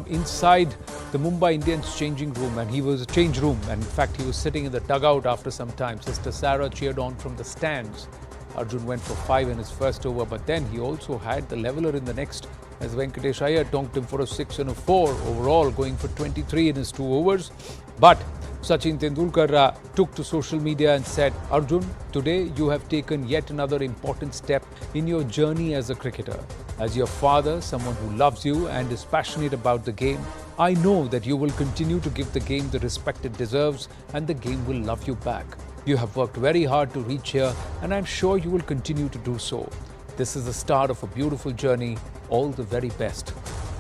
inside the Mumbai Indians changing room, and he was a change room, and in fact he was sitting in the dugout after some time. Sister Sarah cheered on from the stands. Arjun went for 5 in his first over, but then he also had the leveler in the next as Venkatesh Iyer tonked him for a 6 and a 4 overall, going for 23 in his 2 overs. But Sachin Tendulkar took to social media and said, Arjun, today you have taken yet another important step in your journey as a cricketer. As your father, someone who loves you and is passionate about the game, I know that you will continue to give the game the respect it deserves, and the game will love you back. You have worked very hard to reach here, and I'm sure you will continue to do so. This is the start of a beautiful journey. All the very best.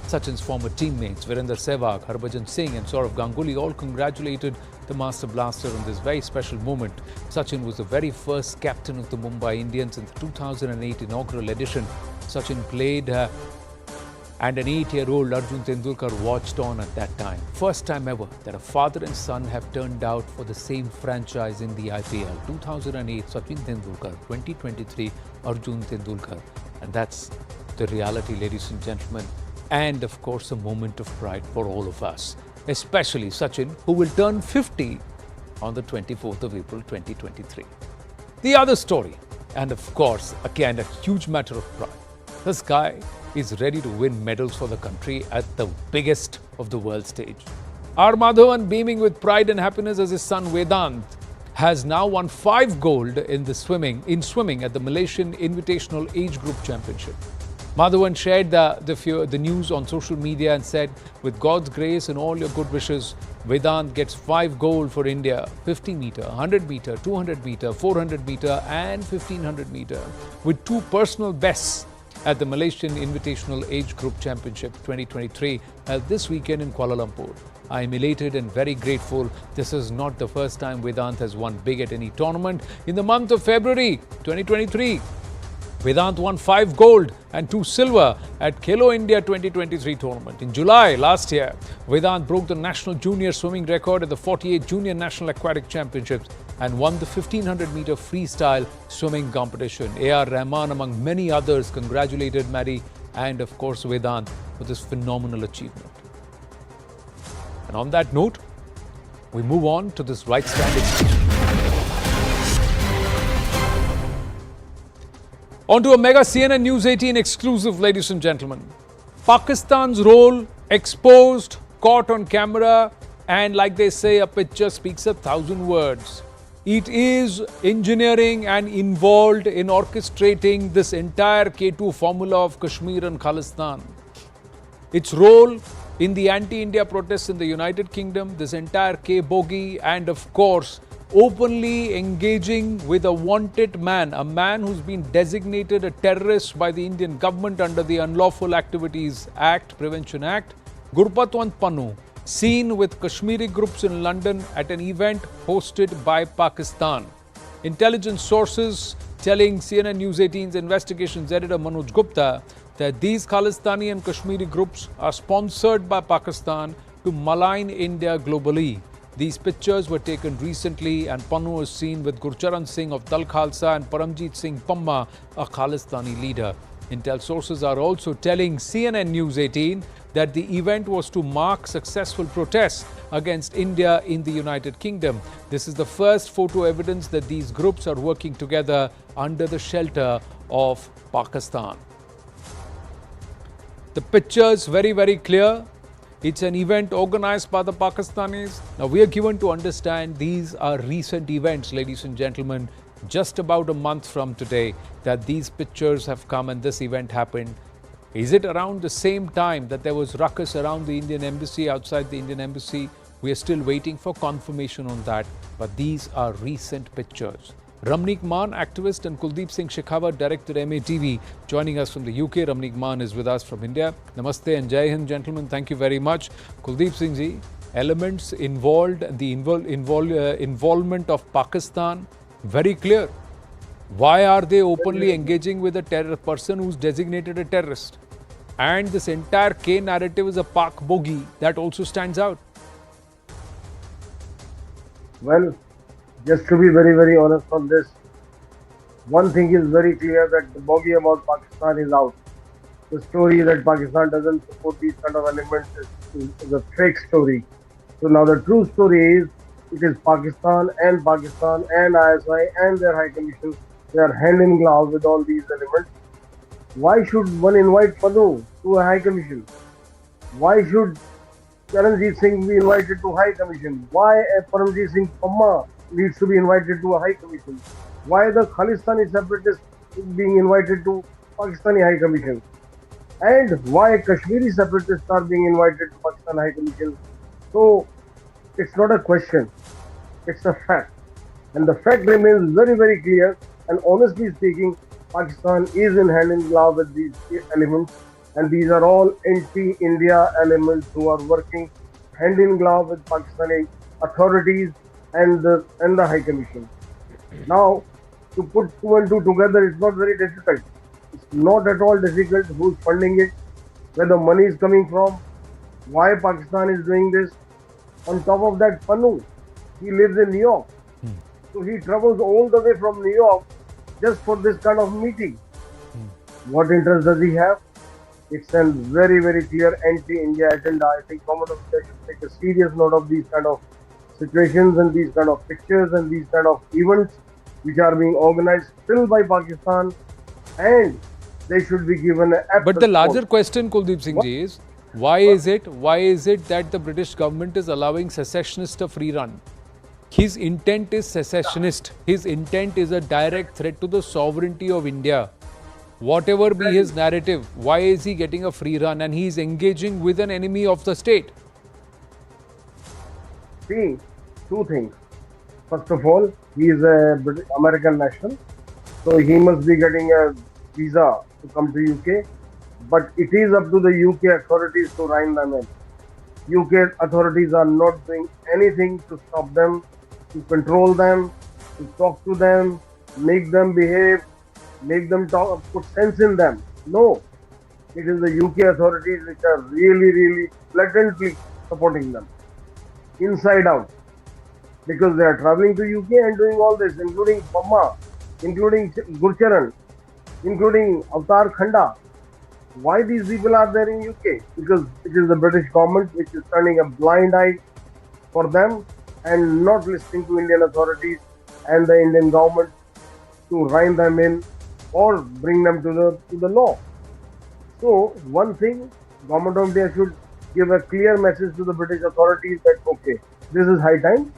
Sachin's former teammates Virender Sehwag, Harbhajan Singh and Saurav Ganguly all congratulated the Master Blaster on this very special moment. Sachin was the very first captain of the Mumbai Indians in the 2008 inaugural edition. Sachin played and an 8-year-old Arjun Tendulkar watched on at that time. First time ever that a father and son have turned out for the same franchise in the IPL. 2008 Sachin Tendulkar, 2023 Arjun Tendulkar. And that's the reality, ladies and gentlemen. And of course, a moment of pride for all of us, especially Sachin, who will turn 50 on the 24th of April 2023. The other story, and of course, again, a huge matter of pride. This guy is ready to win medals for the country at the biggest of the world stage. R. Madhavan, beaming with pride and happiness as his son Vedaant has now won 5 gold in swimming at the Malaysian Invitational Age Group Championship. Madhavan shared the news on social media and said, with God's grace and all your good wishes, Vedaant gets 5 gold for India, 50 meter, 100 meter, 200 meter, 400 meter and 1500 meter, with 2 personal bests at the Malaysian Invitational Age Group Championship 2023 held this weekend in Kuala Lumpur. I am elated and very grateful. This is not the first time Vedaant has won big at any tournament. In the month of February 2023, Vedaant won 5 gold and 2 silver at Khelo India 2023 tournament. In July last year, Vedaant broke the national junior swimming record at the 48 Junior National Aquatic Championships and won the 1500 meter freestyle swimming competition. A.R. Rahman, among many others, congratulated Maddie and of course Vedaant for this phenomenal achievement. And on that note, we move on to this right standing. On to a mega CNN News 18 exclusive, ladies and gentlemen. Pakistan's role exposed, caught on camera, and like they say, a picture speaks 1,000 words. It is engineering and involved in orchestrating this entire K2 formula of Kashmir and Khalistan. Its role in the anti-India protests in the United Kingdom, this entire K bogey, and of course, openly engaging with a wanted man, a man who's been designated a terrorist by the Indian government under the Unlawful Activities Act, Prevention Act, Gurpatwant Pannu, seen with Kashmiri groups in London at an event hosted by Pakistan. Intelligence sources telling CNN News 18's investigations editor Manoj Gupta that these Khalistani and Kashmiri groups are sponsored by Pakistan to malign India globally. These pictures were taken recently and Pannu was seen with Gurcharan Singh of Dal Khalsa and Paramjit Singh Pamma, a Khalistani leader. Intel sources are also telling CNN News 18 that the event was to mark successful protests against India in the United Kingdom. This is the first photo evidence that these groups are working together under the shelter of Pakistan. The pictures very, very clear. It's an event organized by the Pakistanis. Now, we are given to understand these are recent events, ladies and gentlemen, just about a month from today that these pictures have come and this event happened. Is it around the same time that there was ruckus around the Indian embassy, outside the Indian embassy? We are still waiting for confirmation on that, but these are recent pictures. Ramneek Maan, activist, and Kuldeep Singh Shekhawat, director MATV, joining us from the UK. Ramneek Maan is with us from India. Namaste and Jai Hind, gentlemen. Thank you very much. Kuldeep Singh ji, elements involved, the involvement of Pakistan, very clear. Why are they openly engaging with a person who's designated a terrorist? And this entire K narrative is a Pak bogey that also stands out. Well, just to be very, very honest on this, one thing is very clear that the bogey about Pakistan is out. The story that Pakistan doesn't support these kind of elements is is a fake story. So now the true story is, it is Pakistan and ISI and their High Commission. They are hand in glove with all these elements. Why should one invite Padu to a High Commission? Why should Charanjit Singh be invited to High Commission? Why Paramjit Singh Pamma needs to be invited to a High Commission? Why the Khalistani separatists being invited to Pakistani High Commission? And why Kashmiri separatists are being invited to Pakistan High Commission? So it's not a question, it's a fact. And the fact remains very, very clear. And honestly speaking, Pakistan is in hand in glove with these elements. And these are all anti-India elements who are working hand in glove with Pakistani authorities and the High Commission. Now, to put two and two together is not very difficult. It's not at all difficult who's funding it, where the money is coming from, why Pakistan is doing this. On top of that, Panu, he lives in New York. So he travels all the way from New York just for this kind of meeting. What interest does he have? It's a very, very clear anti-India agenda. I think Government of India should take a serious note of these kind of situations and these kind of pictures and these kind of events which are being organized still by Pakistan, and they should be given a... But the larger question, Kuldeep Singh ji, is why is it that the British government is allowing secessionists a free run? His intent is secessionist. His intent is a direct threat to the sovereignty of India. Whatever be his narrative, why is he getting a free run and he is engaging with an enemy of the state? See, two things. First of all, he is a American national, so he must be getting a visa to come to UK. But it is up to the UK authorities to rein them in. UK authorities are not doing anything to stop them, to control them, to talk to them, make them behave, make them talk, put sense in them. No, it is the UK authorities which are really, really blatantly supporting them, inside out, because they are traveling to UK and doing all this, including Pamma, including Gurcharan, including Avtar Khanda. Why these people are there in UK? Because it is the British government which is turning a blind eye for them and not listening to Indian authorities and the Indian government to rein them in or bring them to the law. So one thing, Government of India should give a clear message to the British authorities that okay, this is high time.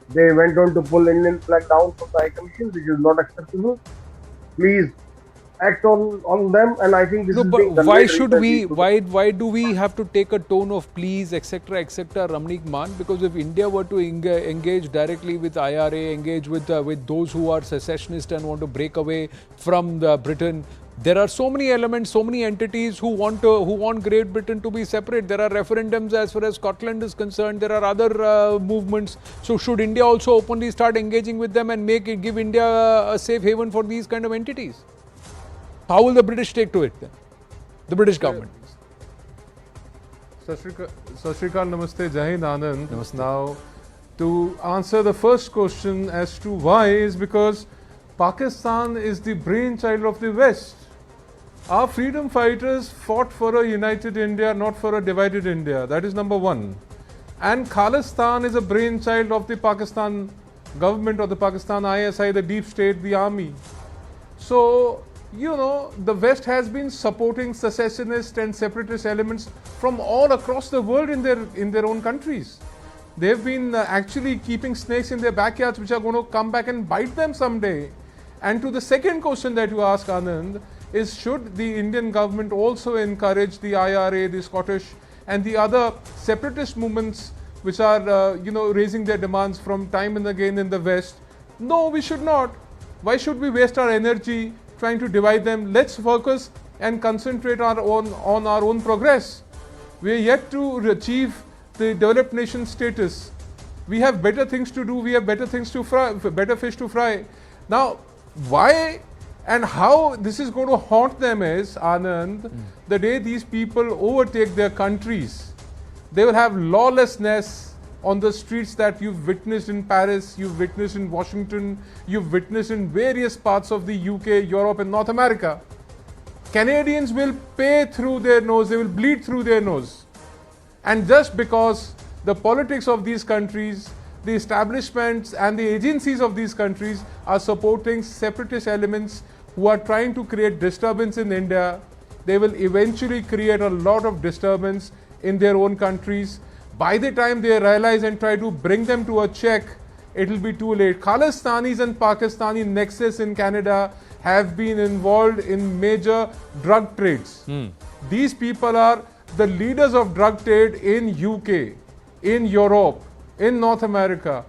They went on to pull Indian flag down from the High Commission, which is not acceptable. Please act on them, and I think this is being done. Why should we? Why do we have to take a tone of please, etc., etc., Ramnik Man? Because if India were to engage directly with IRA, engage with those who are secessionist and want to break away from Britain, there are so many elements, so many entities who want Great Britain to be separate. There are referendums as far as Scotland is concerned. There are other movements. So should India also openly start engaging with them and give India a safe haven for these kind of entities? How will the British take to it then? The British government. Sat Shri Akal, Namaste, Jai Hind, Anand. Namaste. Now, to answer the first question as to why, is because Pakistan is the brainchild of the West. Our freedom fighters fought for a united India, not for a divided India. That is number one. And Khalistan is a brainchild of the Pakistan government or the Pakistan ISI, the deep state, the army. So, you know, the West has been supporting secessionist and separatist elements from all across the world in their own countries. They've been actually keeping snakes in their backyards which are going to come back and bite them someday. And to the second question that you ask, Anand, is should the Indian government also encourage the IRA, the Scottish and the other separatist movements which are raising their demands from time and again in the West? No, we should not. Why should we waste our energy trying to divide them? Let's focus and concentrate on our own progress. We are yet to achieve the developed nation status. We have better things to do. We have better things to fry, better fish to fry. Now, why and how this is going to haunt them is, Anand, the day these people overtake their countries, they will have lawlessness on the streets that you've witnessed in Paris, you've witnessed in Washington, you've witnessed in various parts of the UK, Europe and North America. Canadians will pay through their nose, they will bleed through their nose. And just because the politics of these countries, the establishments and the agencies of these countries are supporting separatist elements who are trying to create disturbance in India, they will eventually create a lot of disturbance in their own countries. By the time they realize and try to bring them to a check, it will be too late. Khalistanis and Pakistani nexus in Canada have been involved in major drug trades. These people are the leaders of drug trade in UK, in Europe, in North America.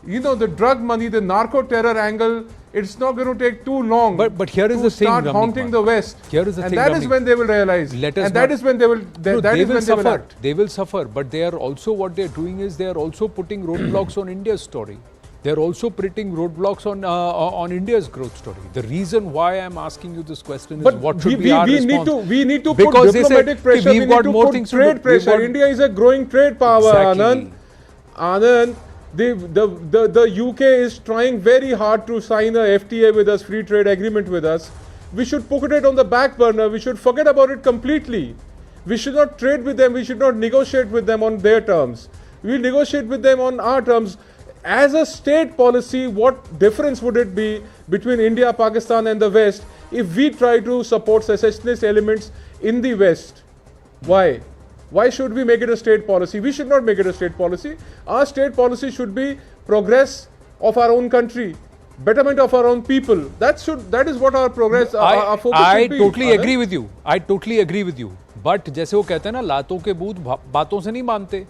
You know, the drug money, the narco-terror angle, it's not going to take too long but here is to the thing, start haunting the West. Here is the and thing, that is when they will realize. That is when they will suffer. act. They will suffer, but they are also, what they are doing is they are also putting roadblocks on India's story. They are also putting roadblocks on India's growth story. The reason why I am asking you this question is what should be our response? We need to because put diplomatic pressure. We've got more things to do. Trade pressure. India is a growing trade power. Exactly. Anand, the UK is trying very hard to sign a FTA with us, free trade agreement with us. We should put it on the back burner. We should forget about it completely. We should not trade with them. We should not negotiate with them on their terms. We'll negotiate with them on our terms. As a state policy, what difference would it be between India, Pakistan and the West if we try to support secessionist elements in the West? Why? Why should we make it a state policy? We should not make it a state policy. Our state policy should be progress of our own country, betterment of our own people. That is what our progress, our focus should be. I totally agree with you. I totally agree with you. But जैसे वो कहते हैं ना, लातों के भूत बातों से नहीं मानते.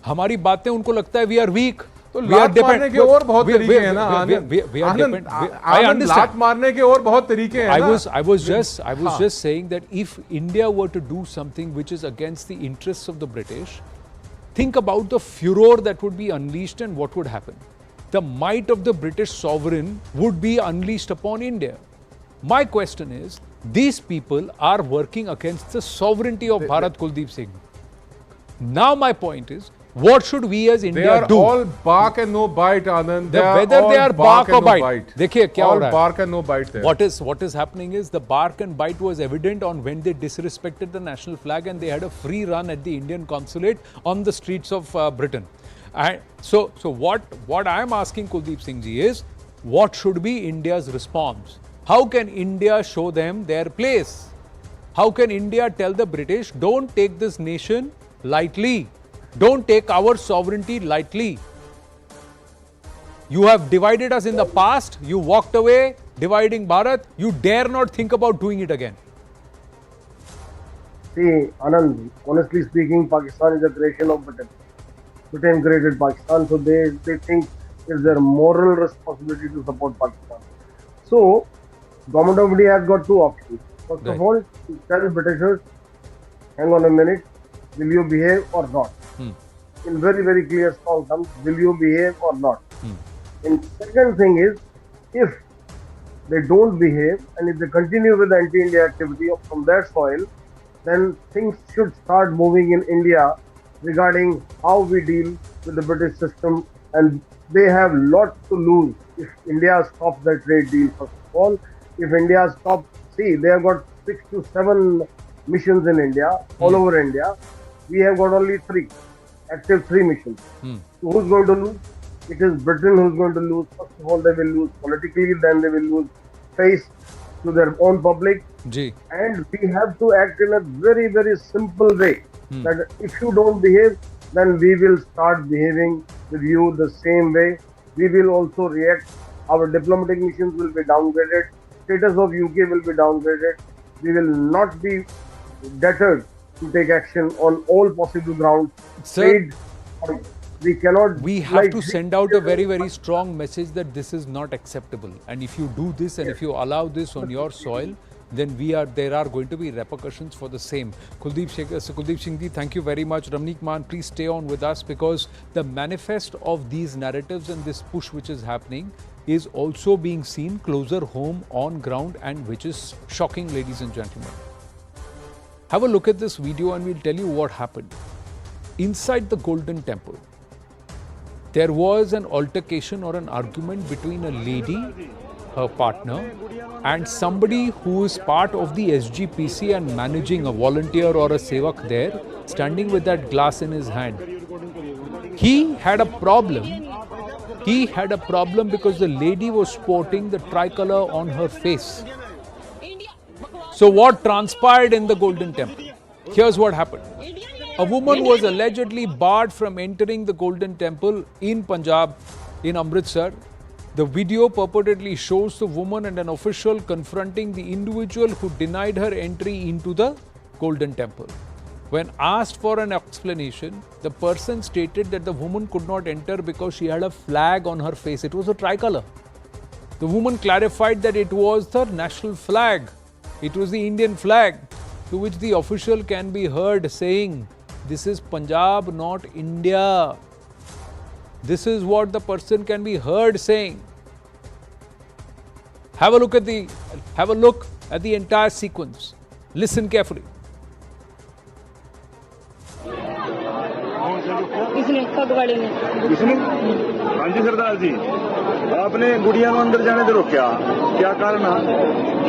हमारी बातें उनको लगता है we are weak. तो लात मारने के और बहुत तरीके हैं ना आनंद लात मारने के और बहुत तरीके हैं ना I was just saying that if India were to do something which is against the interests of the British, think about the furor that would be unleashed and what would happen. The might of the British sovereign would be unleashed upon India. My question is, these people are working against the sovereignty of Bharat, Kuldeep Singh. Now my point is, what should we as India do? They are all bark and no bite, Anand. Whether they are bark or bite. देखिए क्या हो रहा है? Bark and no bite there. What is happening is the bark and bite was evident on when they disrespected the national flag and they had a free run at the Indian consulate on the streets of Britain. And so what I am asking Kuldeep Singh ji is, what should be India's response? How can India show them their place? How can India tell the British, don't take this nation lightly? Don't take our sovereignty lightly. You have divided us in the past. You walked away, dividing Bharat. You dare not think about doing it again. See, Anand, honestly speaking, Pakistan is a creation of Britain. Britain created Pakistan, so they think it's their moral responsibility to support Pakistan. So, government of India has got two options. First of all, to tell Britishers, hang on a minute, will you behave or not? In very, very clear strong terms, will you behave or not? And second thing is, if they don't behave and if they continue with the anti-India activity from their soil, then things should start moving in India regarding how we deal with the British system, and they have lot to lose if India stops the trade deal. First of all, if India stops, see, they have got 6 to 7 missions in India, all over India. We have got only 3, active 3 missions. So who's going to lose? It is Britain who's going to lose. First of all, they will lose politically, then they will lose face to their own public. And we have to act in a very, very simple way. That if you don't behave, then we will start behaving with you the same way. We will also react. Our diplomatic missions will be downgraded. Status of UK will be downgraded. We will not be deterred to take action on all possible grounds. Sir, we cannot. We have to send out a very, very strong message that this is not acceptable. And if you do this and if you allow this on your soil, then there are going to be repercussions for the same. Kuldeep Singh ji, thank you very much. Ramneek Man, please stay on with us, because the manifest of these narratives and this push which is happening is also being seen closer home on ground, and which is shocking, ladies and gentlemen. Have a look at this video and we'll tell you what happened. Inside the Golden Temple, there was an altercation or an argument between a lady her partner, and somebody who is part of the SGPC and managing a volunteer or a sevak there, standing with that glass in his hand. He had a problem. He had a problem because the lady was sporting the tricolor on her face. So what transpired in the Golden Temple? Here's what happened. A woman was allegedly barred from entering the Golden Temple in Punjab, in Amritsar. The video purportedly shows the woman and an official confronting the individual who denied her entry into the Golden Temple. When asked for an explanation, the person stated that the woman could not enter because she had a flag on her face. It was a tricolor. The woman clarified that it was the national flag. It was the Indian flag, to which the official can be heard saying, "This is Punjab, not India." This is what the person can be heard saying. Have a look at the entire sequence. Listen carefully. किसने फगवाड़े में किसने हाँ जी सरदार जी आपने गुड़िया को अंदर जाने से रोका क्या कारण है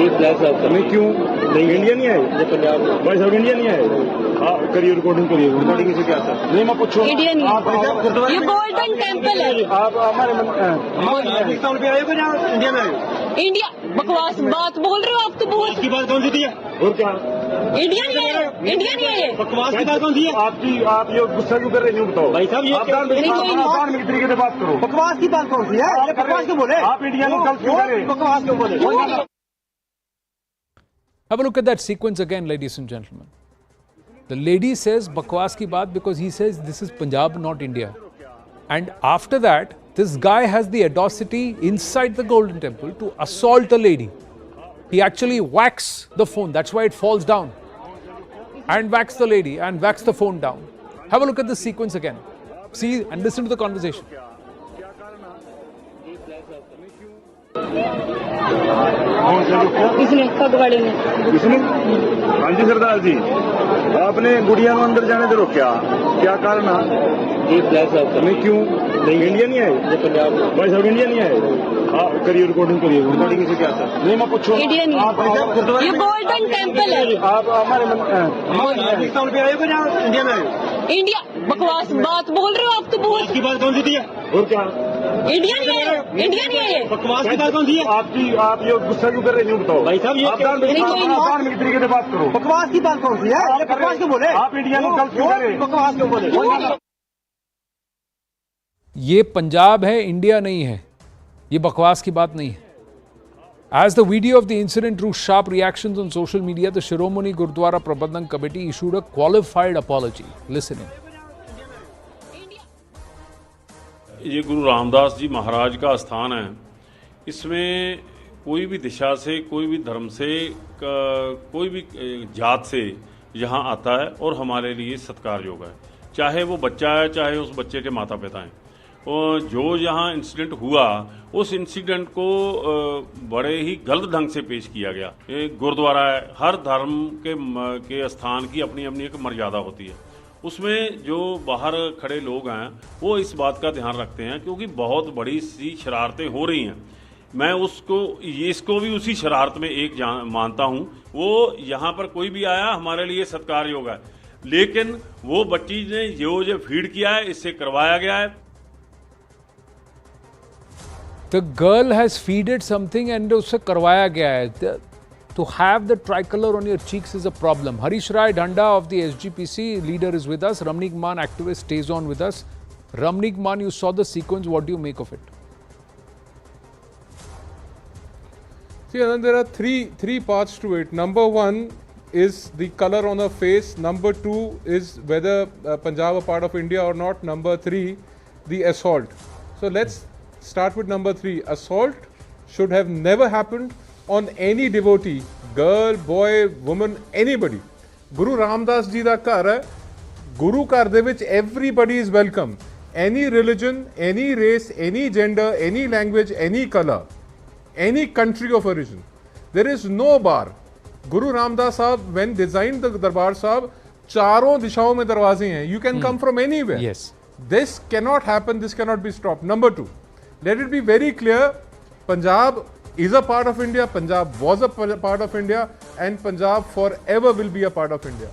ये फ्लैश नहीं क्यों नहीं इंडिया नहीं आए ये पंजाब भाई साहब इंडिया नहीं आए हाँ करिए रिकॉर्डिंग किसे क्या था नहीं मैं पूछूं इंडिया नहीं है, ये गोल्डन टेम्पल है। आप हमारे पाकिस्तान पे आए इंडिया में आए इंडिया बकवास बात बोल रहे हो आप, तो बहुत की बात कौन सी थी और क्या इंडिया नहीं है, इंडिया नहीं है ये। बकवास की बात कौन सी है आप ये गुस्सा क्यों कर रहे हैं बताओ भाई साहब ये तरीके से बात करो बकवास की बात कौन सी है बकवास क्यों बोले आप इंडिया को गलत क्यों कर रहे हैं बकवास क्यों बोले Have a look at that sequence again, ladies and gentlemen. The lady says bakwas ki baat because he says this is Punjab, not India. And after that, this guy has the audacity inside the Golden Temple to assault the lady. He actually whacks the phone. That's why it falls down. And whacks the lady and whacks the phone down. Have a look at this sequence again. See and listen to the conversation. किसने फगवाड़े में किसने हाँ जी सरदार जी आपने गुड़िया को अंदर जाने से रोका क्या कारण है ये फ्लैश नहीं क्यों नहीं इंडिया नहीं आए ये पंजाब भाई साहब इंडिया नहीं आए हाँ करिए रिकॉर्डिंग किसे क्या था नहीं मैं पूछूं इंडिया नहीं है, ये गोल्डन टेम्पल है। आप हमारे पाकिस्तान पे आए इंडिया में आए इंडिया बकवास बात बोल रहे हो आप, तो बहुत की बात कौन सी थी और क्या इंडिया नहीं है, इंडिया नहीं है ये। बकवास की बात कौन सी है आप ये गुस्सा क्यों कर रहे हैं बताओ भाई साहब ये तरीके से बात करो बकवास की बात कौन सी है बकवास क्यों बोले आप इंडिया को गलत क्यों कर रहे हैं बकवास क्यों बोले ये पंजाब है, इंडिया नहीं है. ये बकवास की बात नहीं है. As the video of the incident drew sharp reactions on social media, the Shiromani Gurdwara Prabandhan Committee issued a qualified apology. Listen in. ये गुरु रामदास जी महाराज का स्थान है. इसमें कोई भी दिशा से, कोई भी धर्म से, कोई भी जात से यहाँ आता है और हमारे लिए सत्कार योग्य है. चाहे वो बच्चा है, चाहे उस बच्चे के माता पिता हैं. और जो यहाँ इंसिडेंट हुआ, उस इंसिडेंट को बड़े ही गलत ढंग से पेश किया गया. एक गुरुद्वारा है, हर धर्म के स्थान की अपनी अपनी एक मर्यादा होती है. उसमें जो बाहर खड़े लोग हैं वो इस बात का ध्यान रखते हैं, क्योंकि बहुत बड़ी सी शरारतें हो रही हैं. मैं इसको भी उसी शरारत में एक मानता हूँ. वो यहाँ पर कोई भी आया हमारे लिए सत्कार योग्य है, लेकिन वो बच्ची ने जो फीड किया है, इससे करवाया गया है. The girl has feeded something and उससे करवाया गया है. To have the tricolor on your cheeks is a problem. Harish Rai Dhanda of the SGPC leader is with us. Ramnik Man, activist, stays on with us. Ramnik Man, you saw the sequence. What do you make of it? See, Anand, there are three parts to it. Number one is the color on her face. Number two is whether Punjab a part of India or not. Number three, the assault. So let's start with number three. Assault should have never happened on any devotee, girl, boy, woman, anybody. Guru Ramdas ji da ghar hai. Guru ghar de vich everybody is welcome. Any religion, any race, any gender, any language, any color, any country of origin. There is no bar. Guru Ramdas Sahab, when designed the Darbar Sahab, charon dishaon mein darwaze hain. You can come from anywhere. Yes. This cannot happen. This cannot be stopped. Number two, let it be very clear, Punjab is a part of India, Punjab was a part of India, and Punjab forever will be a part of India.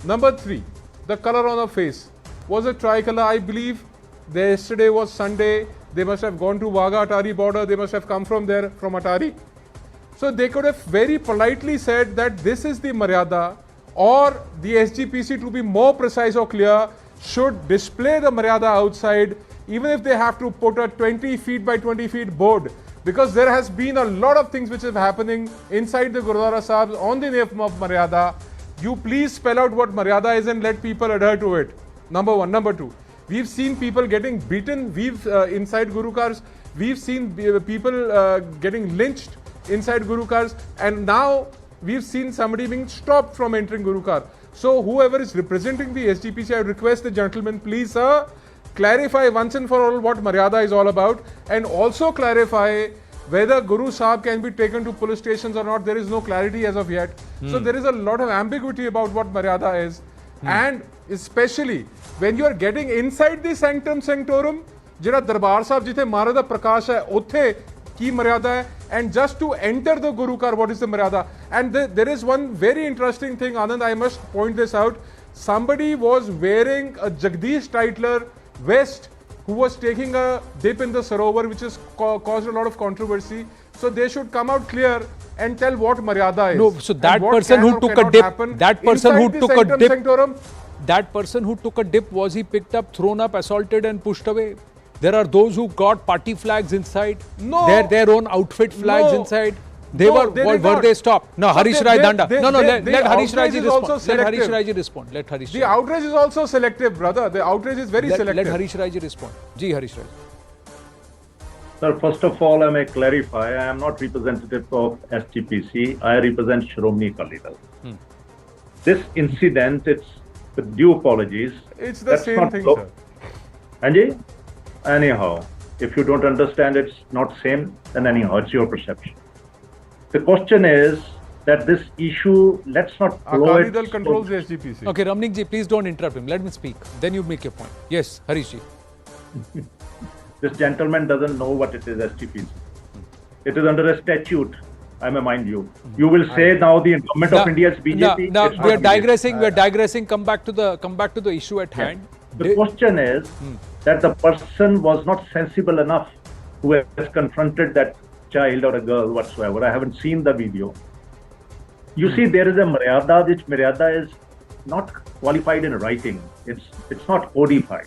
Number 3, the color on the face was a tricolor. I believe yesterday was Sunday. They must have gone to Wagah-Atari border. They must have come from there, from Atari. So they could have very politely said that this is the Maryada, or the SGPC, to be more precise or clear, should display the Maryada outside, even if they have to put a 20 feet by 20 feet board. Because there has been a lot of things which is happening inside the Gurudwara Sahibs on the name of Maryada. You please spell out what Maryada is and let people adhere to it. Number 1. Number 2, we've seen people getting beaten. Inside Guru Cars, we've seen people getting lynched inside Guru Cars, and now we've seen somebody being stopped from entering Guru Car. So whoever is representing the SGPC, I request the gentleman, please sir, clarify once and for all what Maryada is all about, and also clarify whether Guru Sahib can be taken to police stations or not. There is no clarity as of yet. So there is a lot of ambiguity about what Maryada is. And especially when you are getting inside the sanctum sanctorum, jira Darbar Sahib jithe Maharada Prakash hai, uthe ki Maryada hai, and just to enter the Guru Car, what is the Maryada? And there is one very interesting thing, Anand, I must point this out. Somebody was wearing a Jagdish Titler vest who was taking a dip in the Sarovar, which has caused a lot of controversy. So they should come out clear and tell what Maryada is. No, so that person who took a dip, that person who took a dip, was he picked up, thrown up, assaulted and pushed away? There are those who got party flags inside. No. Their own outfit flags inside. Were they stopped? No, Harish Rai Danda. Let Harish Raiji respond. Let Harish Raiji respond. Let Harish. The outrage is also selective, brother. The outrage is very selective. Let Harish Raiji respond. Ji, Harish Raiji. Sir, first of all, I may clarify, I am not representative of SGPC. I represent Shromani Akali Dal. This incident, it's with due apologies. It's the same thing, sir. Anji? Anyhow, if you don't understand it's not same, then anyhow, it's your perception. The question is that this issue, let's not blow Akali it. Dal controls the SGPC. Okay, Ramnik ji, please don't interrupt him. Let me speak. Then you make your point. Yes, Harish ji. This gentleman doesn't know what it is, SGPC. It is under a statute, I may mind you. You will say now the government of India is BJP. Now we are digressing. We are digressing. Come back to the issue at hand. The question is that the person was not sensible enough who has confronted that child or a girl whatsoever. I haven't seen the video. You see, there is a Maryada, which Maryada is not qualified in writing. It's not codified.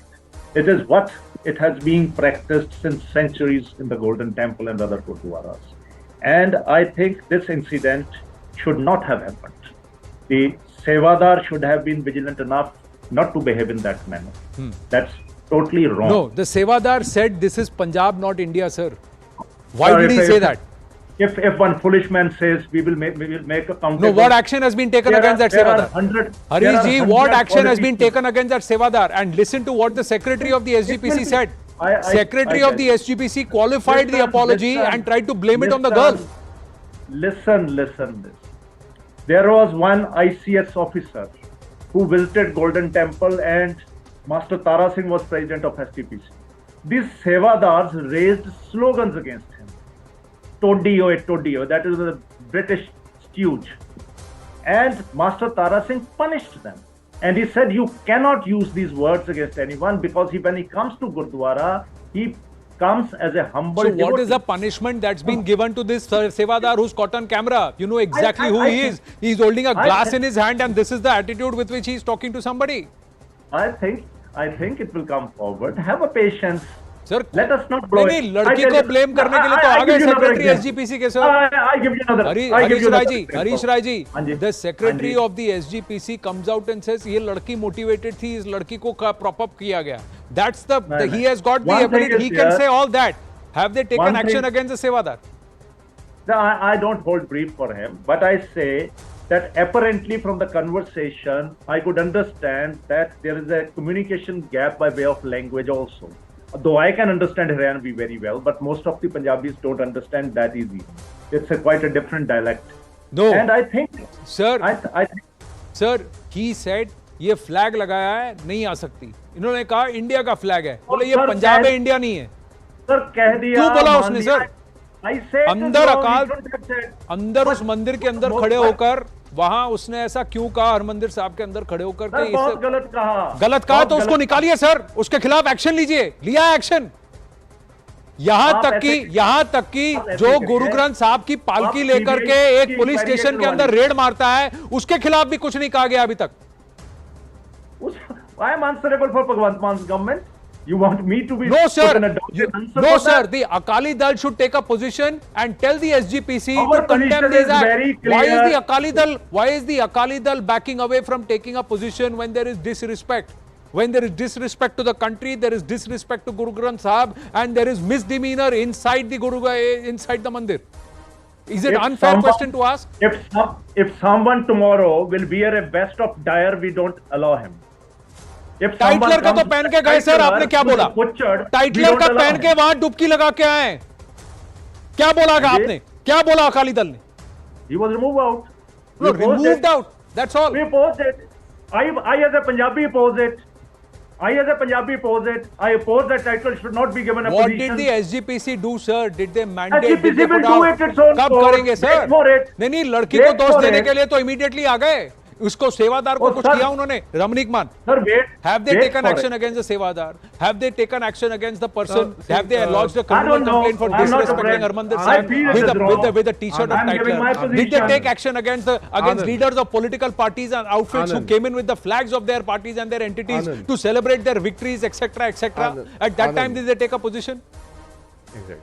It is what it has been practiced since centuries in the Golden Temple and other Gurdwaras. And I think this incident should not have happened. The Sevadar should have been vigilant enough not to behave in that manner. That's totally wrong. No, the Sevadar said this is Punjab, not India, sir. Why did he say that? If one foolish man says we will make a countable... No, what action has been taken against that Sevadar? Harish ji, what action has been taken against that Sevadar? And listen to what the Secretary of the SGPC said. Secretary of the SGPC qualified the apology and tried to blame it on the girl. Listen this. There was one ICS officer who visited Golden Temple and Master Tara Singh was president of SGPC. These Sevadars raised slogans against him. Todio, that is a British stooge. And Master Tara Singh punished them. And he said, you cannot use these words against anyone because when he comes to Gurdwara, he comes as a humble devotee. So what is the punishment that's been given to this Sevadar who's caught on camera? You know exactly who he is. He's holding a glass in his hand and this is the attitude with which he's talking to somebody. I think it will come forward. Have a patience. Sir, let us not blow it. लड़की को blame करने के लिए तो आ गए secretary SGPC के sir. I give you another. Harish Rai ji, the secretary of the SGPC comes out and says ये लड़की motivated थी, इस लड़की को prop up किया गया. That's he has got the ability. He can say all that. Have they taken action against the Sevadar? I don't hold brief for him, but I say that apparently from the conversation, I could understand that there is a communication gap by way of language also. Though I can understand Haryanvi very well, but most of the Punjabis don't understand that easy. It's quite a different dialect. No. And I think... Sir, I think, sir, he said, ये flag लगाया है, नहीं आ सकती. इन्होंने कहा, India का flag है. बोले ये पंजाब है, इंडिया नहीं है. Sir, कह दिया. क्यों बोला उसने, sir? I said अंदर अंदर उस मंदिर के अंदर खड़े होकर वहां उसने ऐसा क्यों कहा हरमंदिर साहब के अंदर खड़े होकर के? बहुत गलत कहा तो उसको निकालिए सर, उसके खिलाफ एक्शन लीजिए। लिया एक्शन। यहां तक कि जो गुरु ग्रंथ साहब की पालकी लेकर के एक पुलिस स्टेशन के अंदर रेड मारता है, उसके खिलाफ भी कुछ नहीं कहा गया अभी तक। I am answerable for Bhagwant Man's government. You want me to be no sir, no sir. The Akali Dal should take a position and tell the SGPC to condemn these acts. Why is the Akali Dal backing away from taking a position when there is disrespect? When there is disrespect to the country, there is disrespect to Guru Granth Sahib, and there is misdemeanor inside the inside the mandir. Is it unfair question to ask? If someone tomorrow will wear a vest of dyer, we don't allow him. Tytler का तो पहन के गए sir, आपने क्या बोला? Tytler का पहन के वहां डुबकी लगा के आए, क्या बोला आपने? क्या बोला अकाली दल ने? He was removed out. No, removed out. That's all. We opposed it. I as a Punjabi oppose it. I oppose that title should not be given a What position. What did the SGPC do, sir? Did they mandate? SGPC will do it its own. कब करेंगे sir? नहीं, लड़की को दोष देने के लिए तो इमीडिएटली आ गए। उसको सेवादार को कुछ किया उन्होंने? रमनीक मान, have they taken action against the सेवादार? Have they taken action against the person? Have they lodged a criminal complaint for disrespecting Harmandir Sahib with a t-shirt of Titler? Did they take action against leaders of political parties and outfits who came in with the flags of their parties and their entities to celebrate their victories, etc., etc.? At that time, did they take a position? Exactly.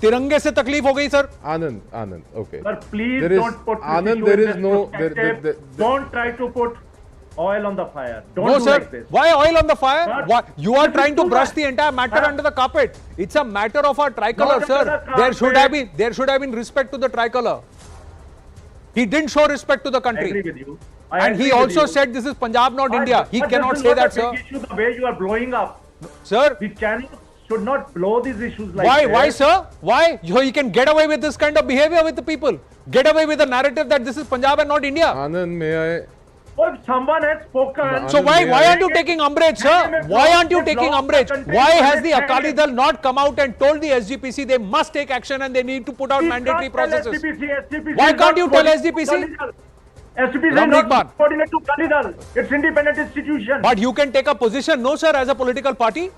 तिरंगे से तकलीफ हो गई sir. Anand, okay. Sir, please don't put Anand, there is no. Don't try to put oil on the fire. Don't no, do sir. like this. Why oil on the fire? Why? You are trying to brush the entire matter under the carpet. It's a matter of our tricolor, sir. There should have been respect to the tricolor. He didn't show respect to the country. I agree with you. And he also said this is Punjab, not India. He cannot say that, sir. The way you are blowing up, sir. We should not blow these issues like that. Why, sir? Why? You can get away with this kind of behavior with the people. Get away with the narrative that this is Punjab and not India. Anand, may I? Well, someone has spoken. So why aren't you taking umbrage, sir? Why aren't you taking umbrage? Why has the Akali Dal not come out and told the SGPC they must take action and they need to put out mandatory processes? Why can't you tell SGPC? SGPC is not coordinated to Akali Dal. It's independent institution. But you can take a position, no sir, as a political party?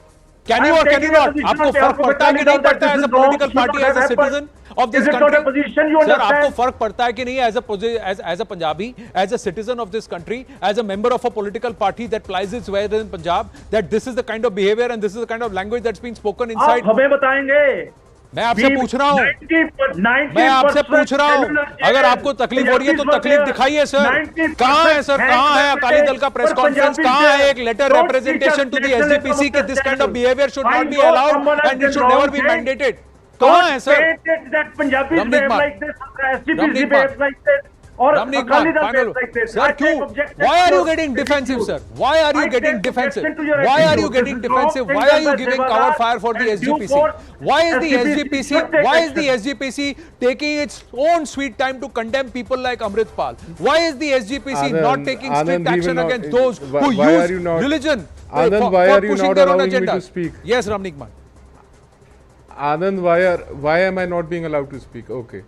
Can you or can you not? आपको फर्क पड़ता है कि नहीं पड़ता है as a political party, as a citizen of this country? Sir, आपको फर्क पड़ता है कि नहीं as a Punjabi, as a citizen of this country, as a member of a political party that plies its way in Punjab, that this is the kind of behavior and this is the kind of language that's being spoken inside? आप हमें बताएंगे। मैं आपसे पूछ रहा हूँ, अगर आपको तकलीफ हो रही है तो तकलीफ दिखाइए सर। कहाँ है सर, कहाँ है अकाली दल का प्रेस कॉन्फ्रेंस, कहाँ है एक letter representation to the SGPC कि this kind of behaviour should not be allowed and it should never be mandated? कहाँ है सर? रमनीक मान, Ramnik Man, final. Sir, why are you getting defensive, sir? Why are you getting defensive? Why are you getting defensive? Why are you giving cover fire for the SGPC? Why is the SGPC taking its own sweet time to condemn people like Amrit Pal? Why is the SGPC not taking strict action against those who use religion for pushing their own agenda? Yes, Ramnik Man. Anand, why am I not being allowed to speak? Okay.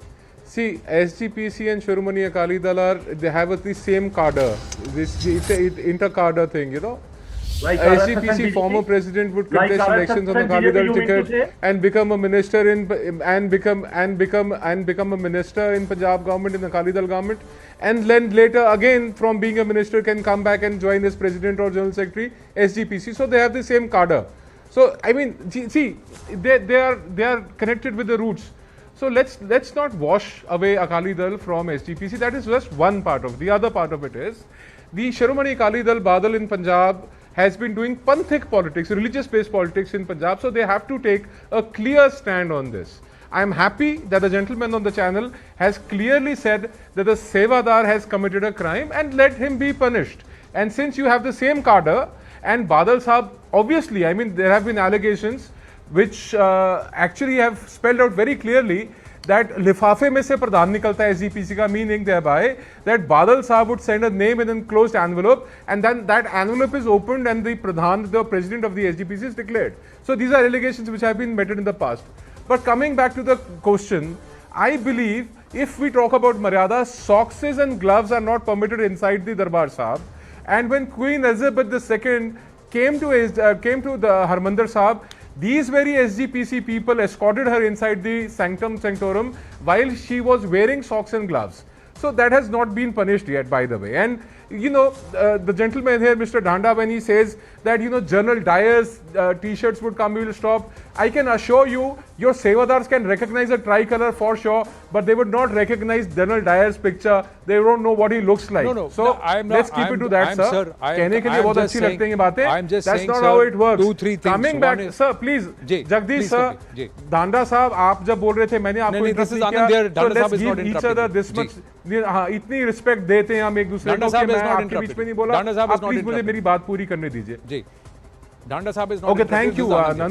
See, SGPC and Shiromani Akali Dal they have the same cadre. It's an inter-cadre thing, you know. Like SGPC former president would contest elections on the Akali Dal ticket and become a minister and become a minister in Punjab government, in the Akali Dal government, and then later again from being a minister can come back and join as president or general secretary SGPC. So they have the same cadre. So I mean, see, they are connected with the roots. So let's not wash away Akali Dal from SGPC. That is just one part of it. The other part of it is the Shiromani Akali Dal Badal in Punjab has been doing panthic politics, religious-based politics in Punjab. So they have to take a clear stand on this. I am happy that the gentleman on the channel has clearly said that the Sevadar has committed a crime and let him be punished. And since you have the same cadre and Badal Sahab, obviously, I mean, there have been allegations which actually have spelled out very clearly that lifafe mein se pradhan nikalta hai SGPC ka, meaning thereby that Badal Sahab would send a name in a closed envelope and then that envelope is opened and the president of the SGPC is declared. So these are allegations which have been made in the past. But coming back to the question, I believe if we talk about Maryada, socks and gloves are not permitted inside the Darbar Sahib. And when Queen Elizabeth II came to the Harmandir Sahib, these very SGPC people escorted her inside the sanctum sanctorum while she was wearing socks and gloves. So that has not been punished yet, by the way. And you know, the gentleman here, Mr. Dhanda, when he says that, you know, General Dyer's t-shirts would come, we will stop. I can assure you, your Sevadars can recognize a tricolour for sure, but they would not recognize General Dyer's picture. They don't know what he looks like. So let's keep it to that, sir. कहने के लिए बहुत अच्छी लगती हैं बातें. That's not how it works. Coming back, sir, please, Jagdish sir, Dhanda साहब, आप जब बोल रहे थे, मैंने आपको interrupt किया. So let's give each other this much. हाँ, इतनी रिस्पेक्ट देते हैं हम एक दूसरे को कि मैं आपके बीच में नहीं बोला. आप प्लीज मुझे मेरी बात पूरी करने दीजिए. जी, Dhanda साहब is not. Okay, thank you.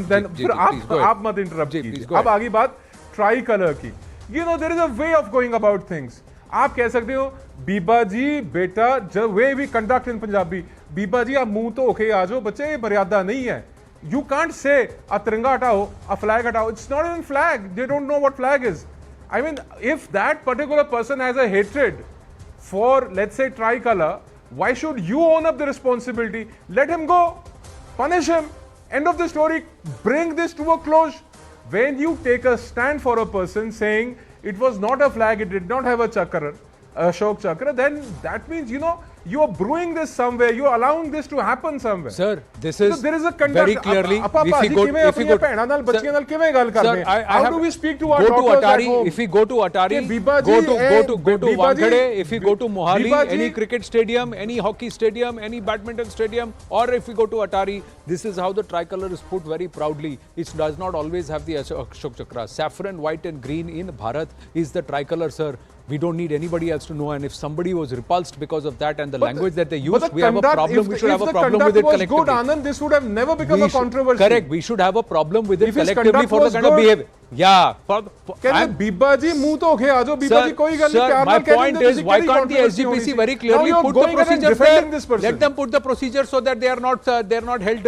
Then फिर आप मत इंटरप्ट कीजिए. अब आगे बात ट्राई कलर की. You know, there is a way of going about things. आप कह सकते हो, बीबा जी बेटा, the way we conduct in Punjabi, Biba जी आप मुंह तो ओके आ जाओ, बच्चे ये मर्यादा नहीं है. You can't say a तिरंगा हटाओ, a flag हटाओ. It's not even flag. They don't know what flag is. I mean, if that particular person has a hatred for, let's say, tricolor, why should you own up the responsibility? Let him go. Punish him. End of the story. Bring this to a close. When you take a stand for a person saying it was not a flag, it did not have a chakra, Ashok chakra, then that means, you know, you are brewing this somewhere, you are allowing this to happen somewhere. Sir, this is, so there is a conduct. very clearly, how do we speak to our daughters at home? If we go to Atari, go to Wankhede, if we go to Mohali, any cricket stadium, any hockey stadium, any badminton stadium, or if we go to Atari, this is how the tricolour is put very proudly. It does not always have the Ashok chakra. Saffron, white and green in Bharat is the tricolour, sir. We don't need anybody else to know, and if somebody was repulsed because of that and the language that they use, we have a problem. We should have a problem with it collectively. If the conduct was good, Anand, this would have never become a controversy. Correct. We should have a problem with it collectively for the kind of behavior. Yeah. Sir, my point is, why can't the SGPC very clearly put the procedures there? Let them put the procedures so that they are not held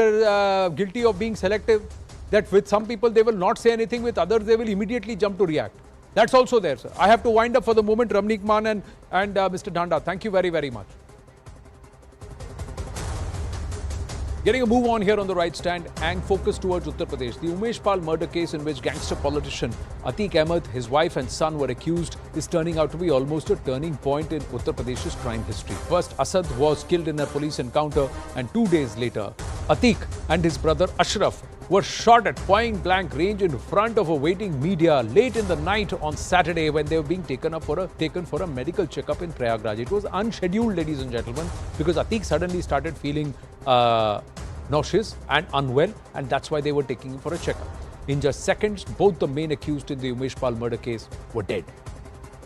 guilty of being selective. That with some people they will not say anything, with others they will immediately jump to react. That's also there, sir. I have to wind up for the moment. Ramnik Man and Mr. Dhanda, thank you very, very much. Getting a move on here on the right stand and focus towards Uttar Pradesh. The Umesh Pal murder case in which gangster politician Atiq Ahmed, his wife and son were accused is turning out to be almost a turning point in Uttar Pradesh's crime history. First, Asad was killed in a police encounter, and 2 days later, Atiq and his brother Ashraf were shot at point blank range in front of a waiting media late in the night on Saturday when they were being taken for a medical checkup in Prayagraj. It was unscheduled, ladies and gentlemen, because Atiq suddenly started feeling nauseous and unwell, and that's why they were taking him for a checkup. In just seconds, both the main accused in the Umesh Pal murder case were dead.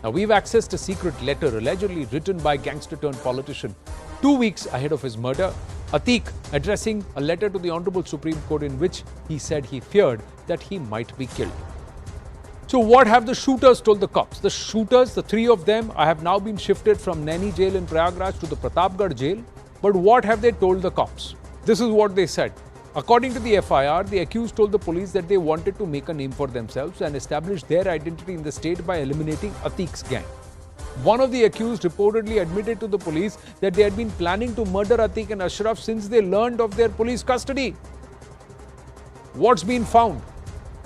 Now, we've accessed a secret letter allegedly written by gangster-turned-politician 2 weeks ahead of his murder. Atiq addressing a letter to the Honorable Supreme Court in which he said he feared that he might be killed. So what have the shooters told the cops? The shooters, the 3 of them, have now been shifted from Naini jail in Prayagraj to the Pratapgarh jail. But what have they told the cops? This is what they said. According to the FIR, the accused told the police that they wanted to make a name for themselves and establish their identity in the state by eliminating Atiq's gang. One of the accused reportedly admitted to the police that they had been planning to murder Atiq and Ashraf since they learned of their police custody. What's been found?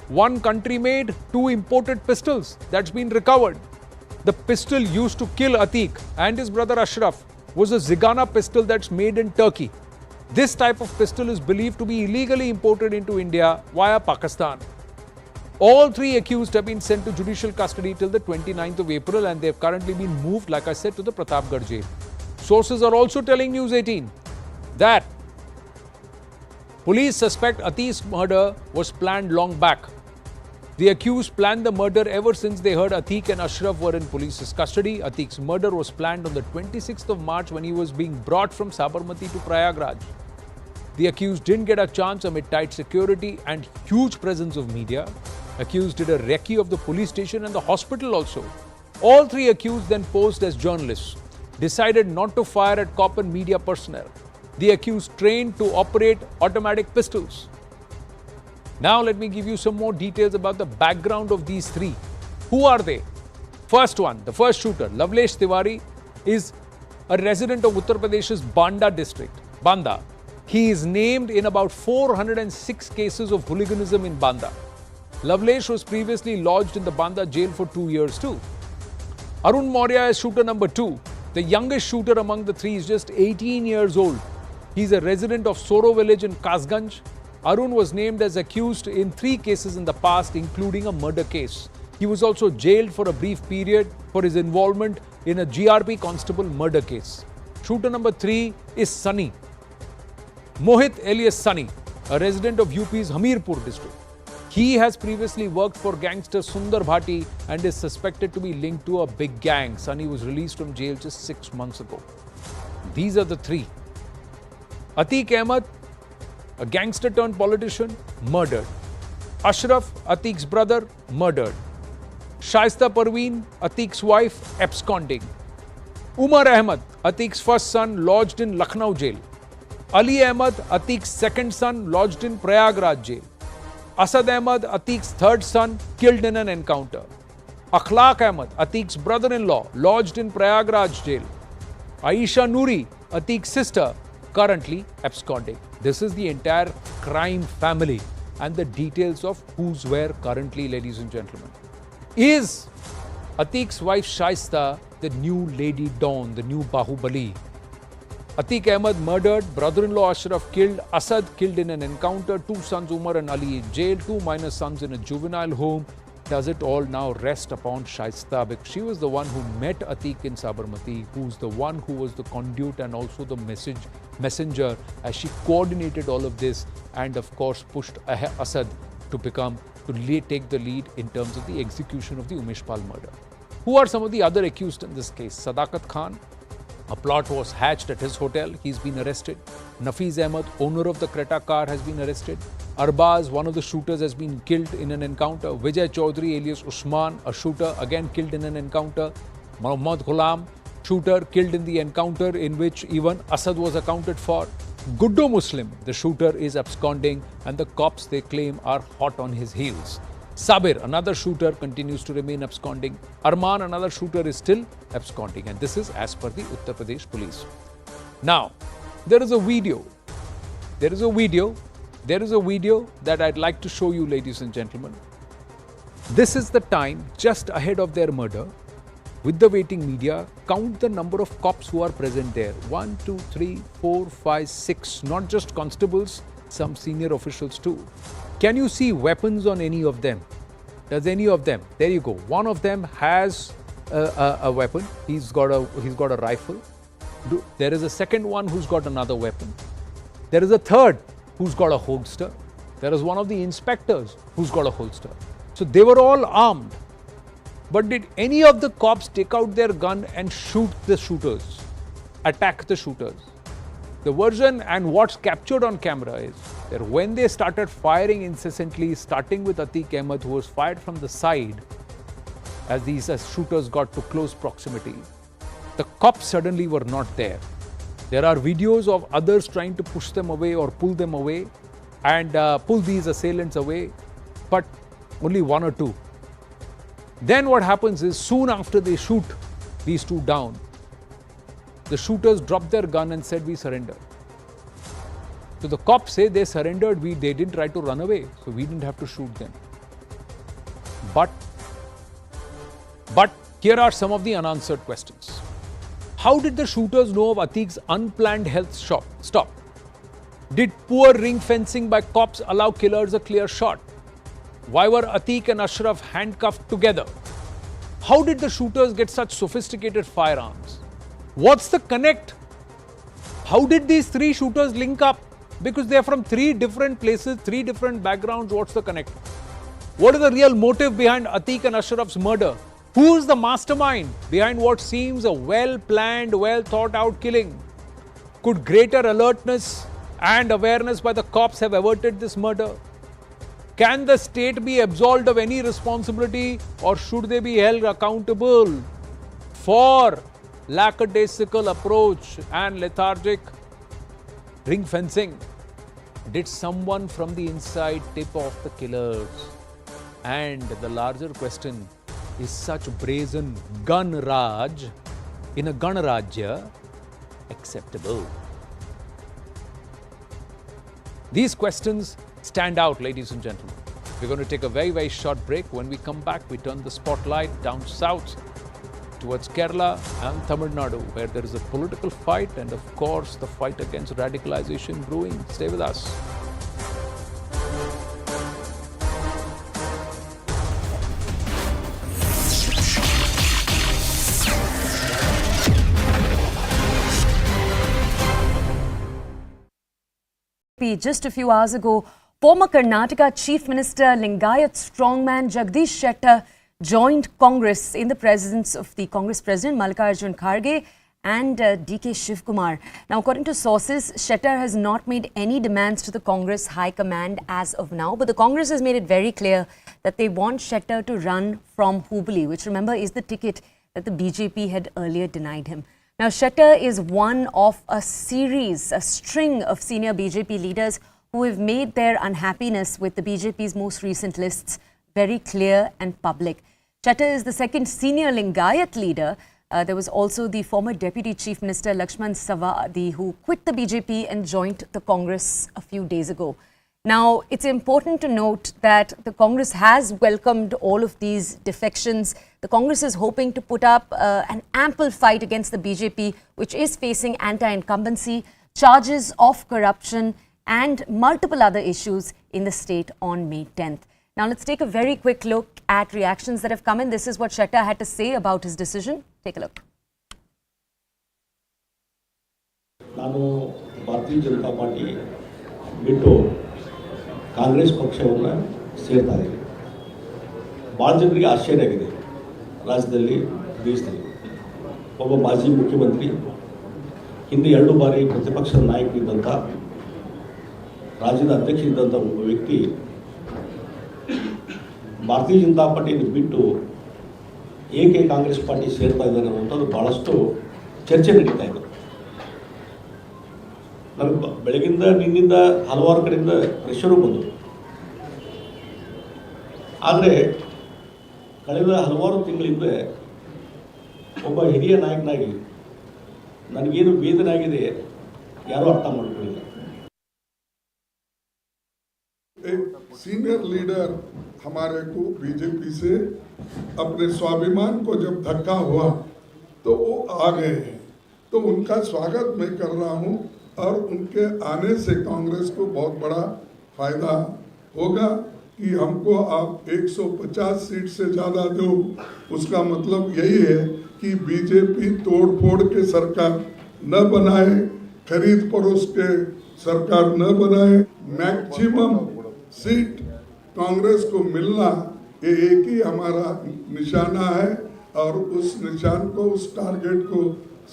1 country-made, 2 imported pistols that's been recovered. The pistol used to kill Atiq and his brother Ashraf was a Zigana pistol that's made in Turkey. This type of pistol is believed to be illegally imported into India via Pakistan. All 3 accused have been sent to judicial custody till the 29th of April, and they have currently been moved, like I said, to the Pratapgarh jail. Sources are also telling News 18 that police suspect Atiq's murder was planned long back. The accused planned the murder ever since they heard Atiq and Ashraf were in police's custody. Atiq's murder was planned on the 26th of March when he was being brought from Sabarmati to Prayagraj. The accused didn't get a chance amid tight security and huge presence of media. Accused did a recce of the police station and the hospital also. All 3 accused then posed as journalists, decided not to fire at cop and media personnel. The accused trained to operate automatic pistols. Now let me give you some more details about the background of these three. Who are they? First one, the first shooter, Lavlesh Tiwari, is a resident of Uttar Pradesh's Banda district. Banda. He is named in about 406 cases of hooliganism in Banda. Lavlesh was previously lodged in the Banda jail for 2 years too. Arun Maurya is shooter number 2. The youngest shooter among the three is just 18 years old. He is a resident of Soro village in Kasganj. Arun was named as accused in 3 cases in the past, including a murder case. He was also jailed for a brief period for his involvement in a GRP constable murder case. Shooter number 3 is Sunny. Mohit alias Sunny, a resident of UP's Hamirpur district. He has previously worked for gangster Sundar Bhati and is suspected to be linked to a big gang. Sunny was released from jail just 6 months ago. These are the 3. Atiq Ahmed, a gangster turned politician, murdered. Ashraf, Atiq's brother, murdered. Shaista Parveen, Atiq's wife, absconding. Umar Ahmed, Atiq's first son, lodged in Lucknow jail. Ali Ahmed, Atiq's second son, lodged in Prayagraj jail. Asad Ahmed, Atiq's third son, killed in an encounter. Akhlaq Ahmed, Atiq's brother-in-law, lodged in Prayagraj jail. Aisha Noori, Atiq's sister, currently absconding. This is the entire crime family and the details of who's where currently, ladies and gentlemen. Is Atiq's wife Shaista the new Lady Dawn, the new Bahubali? Atiq Ahmed murdered, brother-in-law Ashraf killed, Asad killed in an encounter, 2 sons Umar and Ali in jail, 2 minor sons in a juvenile home. Does it all now rest upon Shaista? Because she was the one who met Atiq in Sabarmati, who's the one who was the conduit and also the messenger as she coordinated all of this and of course pushed Asad to take the lead in terms of the execution of the Umesh Pal murder. Who are some of the other accused in this case? Sadakat Khan. A plot was hatched at his hotel. He's been arrested. Nafiz Ahmed, owner of the Creta car, has been arrested. Arbaz, one of the shooters, has been killed in an encounter. Vijay Chaudhary alias Usman, a shooter, again killed in an encounter. Muhammad Ghulam, shooter, killed in the encounter in which even Asad was accounted for. Guddu Muslim, the shooter, is absconding and the cops, they claim, are hot on his heels. Sabir, another shooter, continues to remain absconding. Arman, another shooter, is still absconding. And this is as per the Uttar Pradesh police. Now, there is a video that I'd like to show you, ladies and gentlemen. This is the time just ahead of their murder. With the waiting media, count the number of cops who are present there. 1, 2, 3, 4, 5, 6. Not just constables, some senior officials too. Can you see weapons on any of them? Does any of them? There you go. One of them has a weapon. He's got a rifle. There is a second one who's got another weapon. There is a third who's got a holster. There is one of the inspectors who's got a holster. So they were all armed. But did any of the cops take out their gun and shoot the shooters? Attack the shooters? The version and what's captured on camera is that when they started firing incessantly, starting with Atiq Ahmed, who was fired from the side as these shooters got to close proximity, the cops suddenly were not there. There are videos of others trying to push them away or pull them away and pull these assailants away, but only 1 or 2. Then what happens is soon after they shoot these 2 down, the shooters dropped their gun and said, "We surrender." So the cops say they surrendered, they didn't try to run away, so we didn't have to shoot them. But here are some of the unanswered questions. How did the shooters know of Atiq's unplanned health stop? Did poor ring fencing by cops allow killers a clear shot? Why were Atiq and Ashraf handcuffed together? How did the shooters get such sophisticated firearms? What's the connect? How did these 3 shooters link up? Because they are from 3 different places, 3 different backgrounds. What's the connect? What is the real motive behind Atiq and Ashraf's murder? Who is the mastermind behind what seems a well-planned, well-thought-out killing? Could greater alertness and awareness by the cops have averted this murder? Can the state be absolved of any responsibility, or should they be held accountable for lackadaisical approach and lethargic ring fencing? Did someone from the inside tip off the killers? And the larger question, is such brazen gun raj in a Ganarajya acceptable? These questions stand out, ladies and gentlemen. We're going to take a very, very short break. When we come back, we turn the spotlight down south towards Kerala and Tamil Nadu, where there is a political fight and, of course, the fight against radicalization brewing. Stay with us. Just a few hours ago, former Karnataka Chief Minister Lingayat strongman Jagdish Shettar joined Congress in the presence of the Congress President Mallikarjun Kharge and DK Shivkumar. Now, according to sources, Shettar has not made any demands to the Congress High Command as of now, but the Congress has made it very clear that they want Shettar to run from Hubli, which, remember, is the ticket that the BJP had earlier denied him. Now, Shettar is one of a string of senior BJP leaders who have made their unhappiness with the BJP's most recent lists very clear and public. Shettar is the second senior Lingayat leader. There was also the former Deputy Chief Minister Lakshman Sawadi, who quit the BJP and joined the Congress a few days ago. Now, it's important to note that the Congress has welcomed all of these defections. The Congress is hoping to put up an ample fight against the BJP, which is facing anti-incumbency, charges of corruption, and multiple other issues in the state on May 10th. Now, let's take a very quick look at reactions that have come in. This is what Shettar had to say about his decision. Take a look. ನಾನು ಭಾರತೀಯ Janata party ಬಿಟ್ಟು ಕಾಂಗ್ರೆಸ್ ಪಕ್ಷವನ್ನು ಸೇರ್ತಾ ಇದ್ದೀನಿ. ಭಾಳ ಜನರಿಗೆ ಆಶ್ಚರ್ಯ ಆಗಿದೆ. ರಾಜ್ಯದಲ್ಲಿ, ದೇಶದಲ್ಲಿ ಒಬ್ಬ ಮಾಜಿ ಮುಖ್ಯಮಂತ್ರಿ, ಹಿಂದೆ 2 ಬಾರಿ ಪ್ರತಿಪಕ್ಷದ ನಾಯಕರಿದ್ದಂಥ, ರಾಜ್ಯದ ಅಧ್ಯಕ್ಷರಿದ್ದಂಥ ಒಬ್ಬ ವ್ಯಕ್ತಿ ಭಾರತೀಯ ಜನತಾ ಪಾರ್ಟಿಯನ್ನು ಬಿಟ್ಟು ಏಕೆ ಕಾಂಗ್ರೆಸ್ ಪಾರ್ಟಿ ಸೇರ್ತಾ ಇದ್ದಾರೆ ಅನ್ನೋಂಥದ್ದು ಭಾಳಷ್ಟು ಚರ್ಚೆ ನಡೀತಾ ಇದೆ. ನನಗೆ ಬೆಳಗಿಂದ ನಿನ್ನಿಂದ ಹಲವಾರು ಕಡೆಯಿಂದ ಪ್ರೆಷರು ಬಂದರು. ಆದರೆ ಕಳೆದ ಹಲವಾರು ತಿಂಗಳಿಂದ ಒಬ್ಬ ಹಿರಿಯ ನಾಯಕನಾಗಿ ನನಗೇನು ವೇದನೆ ಆಗಿದೆ ಯಾರೂ ಅರ್ಥ ಮಾಡ್ಕೊಳ್ಳಿಲ್ಲ. एक सीनियर लीडर हमारे को बीजेपी से अपने स्वाभिमान को जब धक्का हुआ तो वो आ गए हैं, तो उनका स्वागत मैं कर रहा हूं और उनके आने से कांग्रेस को बहुत बड़ा फायदा होगा कि हमको आप 150 सीट से ज़्यादा दो। उसका मतलब यही है कि बीजेपी तोड़ फोड़ के सरकार न बनाए, खरीद परोस के सरकार न बनाए, मैक्सिमम सीट कांग्रेस को मिलना ये एक ही हमारा निशाना है और उस निशान को, उस टारगेट को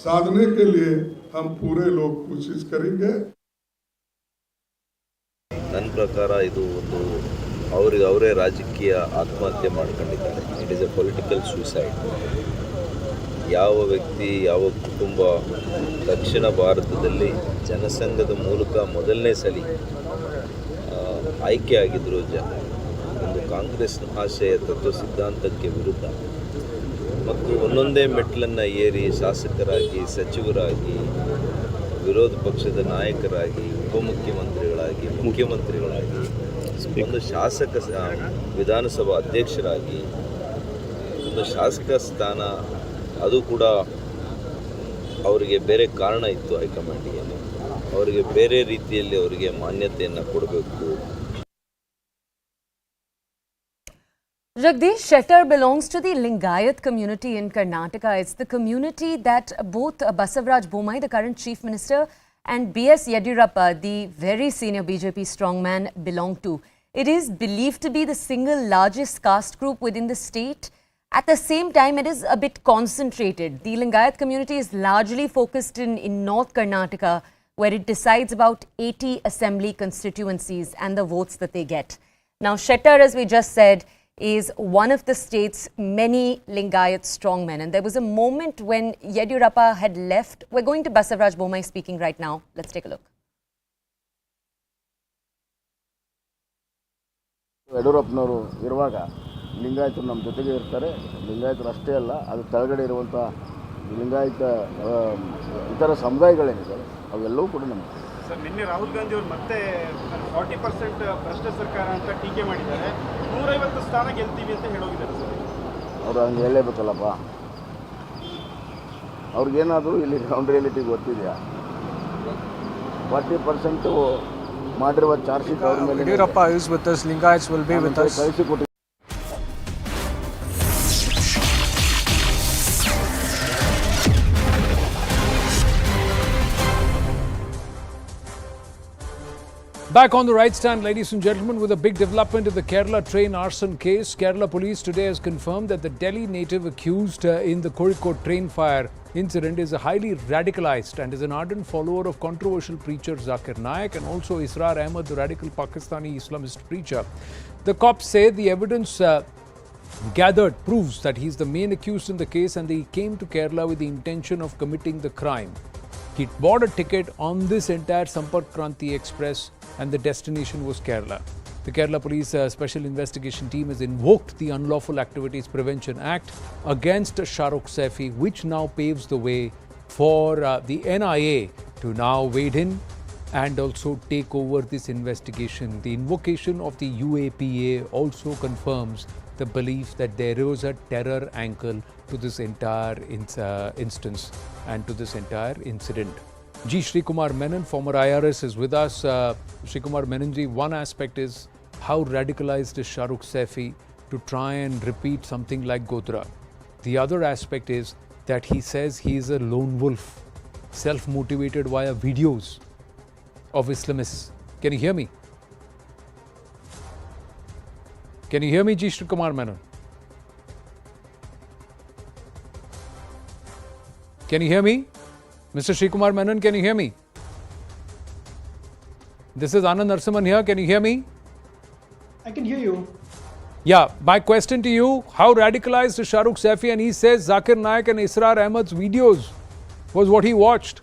साधने के लिए हम पूरे लोग कोशिश करेंगे. ನನ್ನ ಪ್ರಕಾರ ಇದು ಒಂದು ಅವರೇ ರಾಜಕೀಯ ಆತ್ಮಹತ್ಯೆ ಮಾಡ್ಕೊಂಡಿದ್ದಾರೆ. It is A political suicide. ಯಾವ ವ್ಯಕ್ತಿ, ಯಾವ ಕುಟುಂಬ ದಕ್ಷಿಣ ಭಾರತದಲ್ಲಿ ಜನಸಂಘದ ಮೂಲಕ ಮೊದಲನೇ ಸಲ ಆಯ್ಕೆ ಆಗಿದ್ದರು ಒಂದು ಕಾಂಗ್ರೆಸ್ ಆಶಯ ತತ್ವ ಸಿದ್ಧಾಂತಕ್ಕೆ ವಿರುದ್ಧ ಮತ್ತು ಒಂದೊಂದೇ ಮೆಟ್ಲನ್ನು ಏರಿ ಶಾಸಕರಾಗಿ, ಸಚಿವರಾಗಿ, ವಿರೋಧ ಪಕ್ಷದ ನಾಯಕರಾಗಿ, ಉಪಮುಖ್ಯಮಂತ್ರಿಗಳಾಗಿ, ಮುಖ್ಯಮಂತ್ರಿಗಳಾಗಿ, ಒಂದು ಶಾಸಕ ವಿಧಾನಸಭಾ ಅಧ್ಯಕ್ಷರಾಗಿ, ಒಂದು ಶಾಸಕ ಸ್ಥಾನ, ಅದು ಕೂಡ ಅವರಿಗೆ ಬೇರೆ ಕಾರಣ ಇತ್ತು. ಹೈಕಮಾಂಡಿಗೆ ಅವರಿಗೆ ಬೇರೆ ರೀತಿಯಲ್ಲಿ ಅವರಿಗೆ ಮಾನ್ಯತೆಯನ್ನು ಕೊಡಬೇಕು. Jagdish Shettar belongs to the Lingayat community in Karnataka. It's the community that both Basavaraj Bommai, the current Chief Minister, and B.S. Yediyurappa, the very senior BJP strongman, belong to. It is believed to be the single largest caste group within the state. At the same time, it is a bit concentrated. The Lingayat community is largely focused in North Karnataka, where it decides about 80 assembly constituencies and the votes that they get. Now, Shettar, as we just said, is one of the state's many Lingayat strongmen. And there was a moment when Yediyurappa had left. We're going to Basavaraj Bommai speaking right now. Let's take a look. ಯಡಿಯೂರಪ್ಪನವರು ಇರುವಾಗ ಲಿಂಗಾಯತರು ನಮ್ಮ ಜೊತೆಗೆ ಇರ್ತಾರೆ. ಲಿಂಗಾಯತರು ಅಷ್ಟೇ ಅಲ್ಲ, ಅದು ಕೆಳಗಡೆ ಇರುವಂಥ ಲಿಂಗಾಯತ ಇತರ ಸಮುದಾಯಗಳೇನಿದ್ದಾರೆ ಅವೆಲ್ಲವೂ ಕೂಡ ನಮ್ಮ. ಸರ್, ನಿನ್ನೆ ರಾಹುಲ್ ಗಾಂಧಿ ಅವರು ಮತ್ತೆ 40% ಭ್ರಷ್ಟ ಸರ್ಕಾರ ಅಂತ ಟೀಕೆ ಮಾಡಿದ್ದಾರೆ. 150 ಸ್ಥಾನ ಗೆಲ್ತೀವಿ ಅಂತ ಹೇಳೋಗಿದ್ದಾರೆ ಸರ್. ಅವರು ಹಂಗೆ ಹೇಳಲೇಬೇಕಲ್ಲಪ್ಪ. ಅವ್ರಿಗೇನಾದರೂ ಇಲ್ಲಿ ಗ್ರೌಂಡ್ ರಿಯಾಲಿಟಿ ಗೊತ್ತಿದೆಯಾ? 40% ಮಾಡಿರುವ ಚಾರ್ಜ್ ಶೀಟ್ ಅವ್ರ ಮೇಲೆ Yediyurappa is with us, Lingayats will be with us. ಕಳಿಸಿಕೊಟ್ಟು. Back on the right stand, ladies and gentlemen, with a big development in the Kerala train arson case. Kerala police today has confirmed that the Delhi native accused in the Kozhikode train fire incident is a highly radicalized and is an ardent follower of controversial preacher Zakir Naik and also Israr Ahmed, the radical Pakistani Islamist preacher. The cops say the evidence gathered proves that he is the main accused in the case and he came to Kerala with the intention of committing the crime. He bought a ticket on this entire Sampark Kranti Express and the destination was Kerala. The Kerala Police Special Investigation Team has invoked the Unlawful Activities Prevention Act against Shahrukh Saifi, which now paves the way for the NIA to now wade in and also take over this investigation. The invocation of the UAPA also confirms the belief that there is a terror angle to this entire instance and to this entire incident. G. Sri Kumar Menon, former IRS, is with us. Sri Kumar Menon ji, one aspect is how radicalized is Shahrukh Saifi to try and repeat something like Godhra. The other aspect is that he says he is a lone wolf, self-motivated via videos of Islamists. Can you hear me? Can you hear me, G. Sri Kumar Menon? Can you hear me? Mr. Sri Kumar Menon, can you hear me? This is Anand Narsimhan here. Can you hear me? I can hear you. Yeah, my question to you, how radicalized is Shahrukh Saifi? And he says Zakir Naik and Israr Ahmed's videos was what he watched.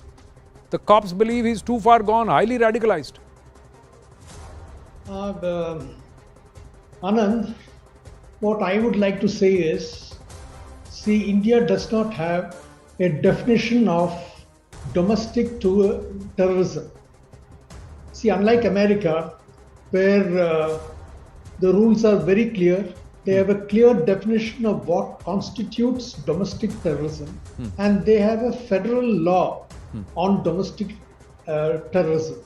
The cops believe he's too far gone, highly radicalized. Anand, what I would like to say is, see, India does not have a definition of domestic terrorism. See, unlike America, where the rules are very clear, they have a clear definition of what constitutes domestic terrorism, and they have a federal law on domestic terrorism.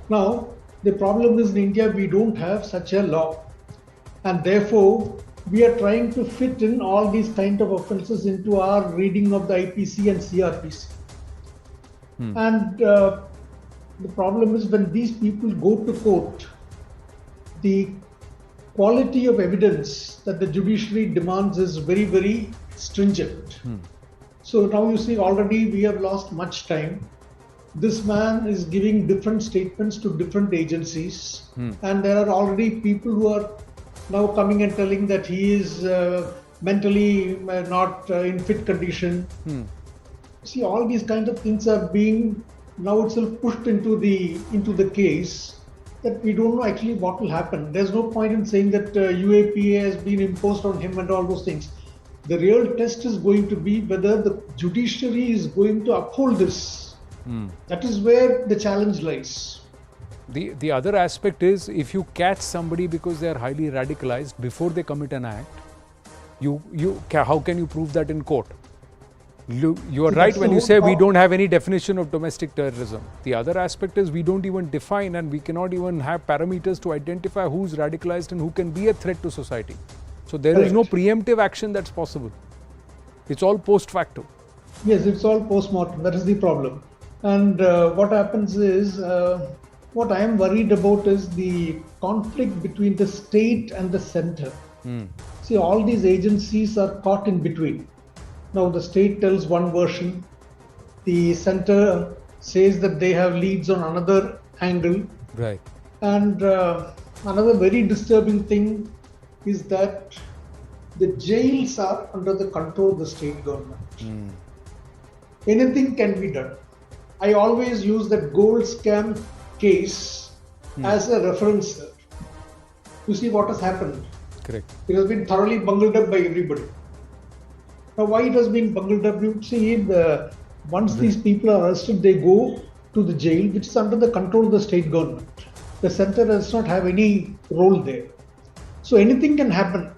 Now, the problem is in India, we don't have such a law, and therefore, we are trying to fit in all these kind of offences into our reading of the IPC and CRPC. And the problem is when these people go to court, the quality of evidence that the judiciary demands is very, very stringent. So now you see already we have lost much time. This man is giving different statements to different agencies, and there are already people who are now coming and telling that he is mentally not in fit condition. See, all these kinds of things are being now itself pushed into the case that we don't know actually what will happen. There's no point in saying that UAPA has been imposed on him and all those things. The real test is going to be whether the judiciary is going to uphold this. That is where the challenge lies. The other aspect is, if you catch somebody because they are highly radicalized before they commit an act, how can you prove that in court? You are right when you say we don't have any definition of domestic terrorism. The other aspect is we don't even define and we cannot even have parameters to identify who's radicalized and who can be a threat to society. So there is no preemptive action that's possible. It's all post facto. Yes, it's all post-mortem. That is the problem. And what happens is, what I am worried about is the conflict between the state and the center. See, all these agencies are caught in between. Now the state tells one version, the center says that they have leads on another angle. Right. And another very disturbing thing is that the jails are under the control of the state government. Anything can be done. I always use that gold scam case as a reference. You see what has happened. Correct. It has been thoroughly bungled up by everybody. Now, why it has been bungled up? You see, once these people are arrested, they go to the jail, which is under the control of the state government. The center does not have any role there. So anything can happen.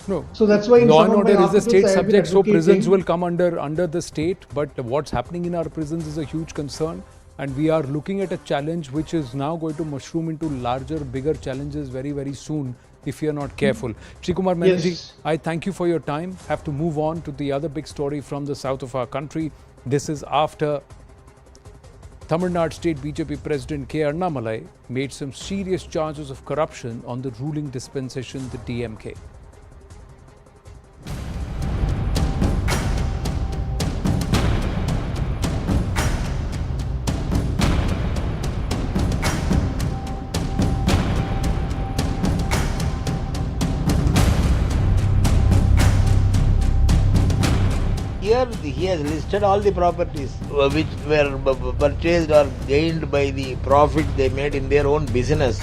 No. So that's why law and order is a state subject, so prisons will come under the state. But what's happening in our prisons is a huge concern, and we are looking at a challenge which is now going to mushroom into larger, bigger challenges very, very soon if you are not careful. Shri Kumar Maurya, I thank you for your time. Have to move on to the other big story from the south of our country. This is after Tamil Nadu State BJP President K Annamalai made some serious charges of corruption on the ruling dispensation, the DMK. Here he has listed all the properties which were purchased or gained by the profit they made in their own business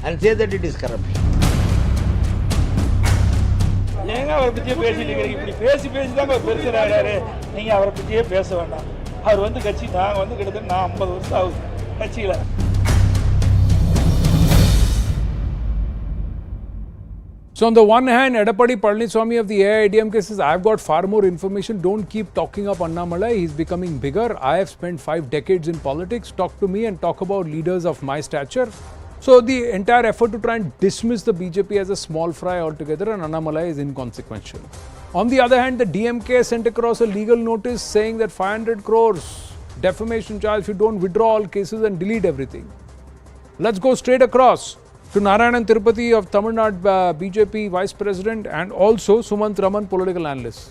and say that it is corruption. ஏங்க அவரை பற்றியே பேசிட்டு இருக்கிறீங்க? இப்படி பேசி தாங்க ஒரு பெருசர் ஆகிறாரு. நீங்கள் அவரை பற்றியே பேச வேண்டாம். அவர் வந்து கட்சி நாங்கள் வந்து கிட்டத்தட்ட நான் 50 வருஷம் ஆகுது கட்சியில். So on the one hand, Edappadi Palaniswamy of the AIADMK says, I've got far more information. Don't keep talking up Annamalai. He's becoming bigger. I have spent 5 decades in politics. Talk to me and talk about leaders of my stature. So the entire effort to try and dismiss the BJP as a small fry altogether, and Annamalai is inconsequential. On the other hand, the DMK sent across a legal notice saying that 500 crores defamation charge if you don't withdraw all cases and delete everything. Let's go straight across to Narayanan Tirupati of Tamil Nadu BJP Vice President and also Sumant Raman, political analyst.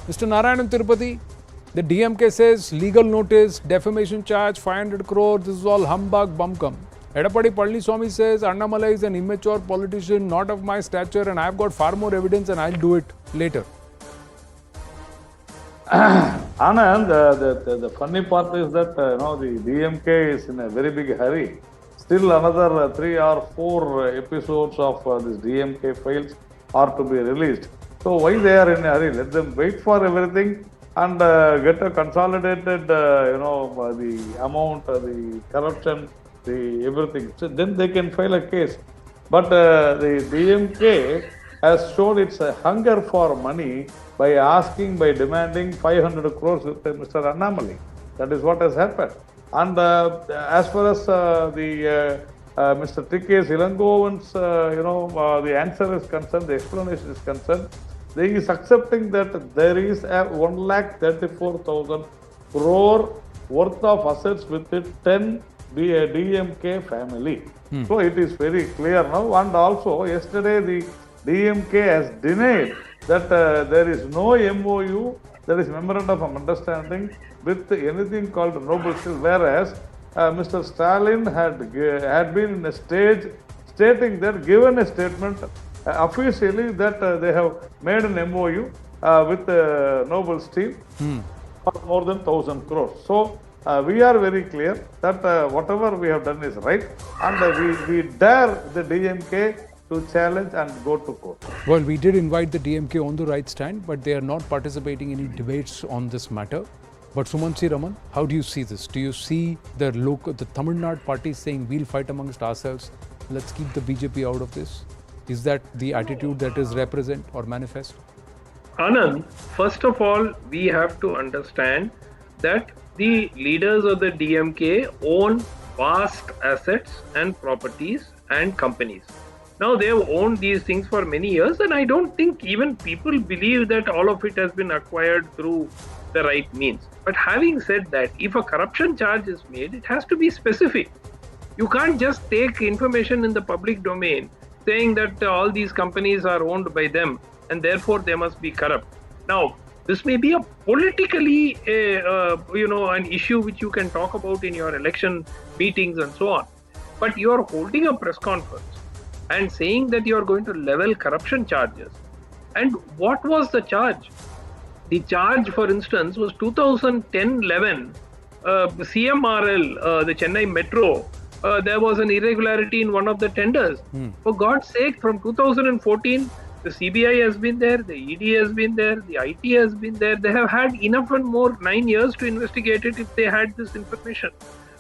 Mr. Narayanan Tirupati, the DMK says legal notice, defamation charge, 500 crore, this is all humbug, bumcum. Edappadi Palaniswamy says Annamalai is an immature politician, not of my stature, and I've got far more evidence and I'll do it later. Anand, the funny part is that the DMK is in a very big hurry. Still another 3 or 4 episodes of this DMK files are to be released. So why they are in a hurry? Let them wait for everything and get a consolidated, the amount, the corruption, the everything. So then they can file a case. But the DMK has shown its hunger for money by demanding 500 crores with Mr. Annamalai. That is what has happened. And as far as Mr. T.K. Ilangovan's, the answer is concerned, the explanation is concerned, he is accepting that there is a 1,34,000 crore worth of assets with the 10 DMK family. So it is very clear now. And also yesterday the DMK has denied that there is no MOU, there is memorandum of understanding with anything called noble steel, whereas Mr. Stalin had been in a stage stating that, given a statement officially that they have made an MOU with noble steel for more than 1,000 crores. So we are very clear that whatever we have done is right, and we dare the DMK to challenge and go to court. Well, we did invite the DMK on the right stand, but they are not participating in any debates on this matter. But Sumant Raman, how do you see this? Do you see the Tamil Nadu party saying we'll fight amongst ourselves, let's keep the BJP out of this? Is that the attitude that is represent or manifest? Anand, first of all, we have to understand that the leaders of the DMK own vast assets and properties and companies. Now, they have owned these things for many years, and I don't think even people believe that all of it has been acquired through the right means. But having said that, if a corruption charge is made, it has to be specific. You can't just take information in the public domain saying that all these companies are owned by them and therefore they must be corrupt. Now, this may be a politically, an issue which you can talk about in your election meetings and so on. But you are holding a press conference and saying that you are going to level corruption charges. And what was the charge? The charge, for instance, was 2010-11, CMRL, the Chennai Metro, there was an irregularity in one of the tenders. For God's sake, from 2014, the CBI has been there, the ED has been there, the IT has been there. They have had enough and more 9 years to investigate it if they had this information.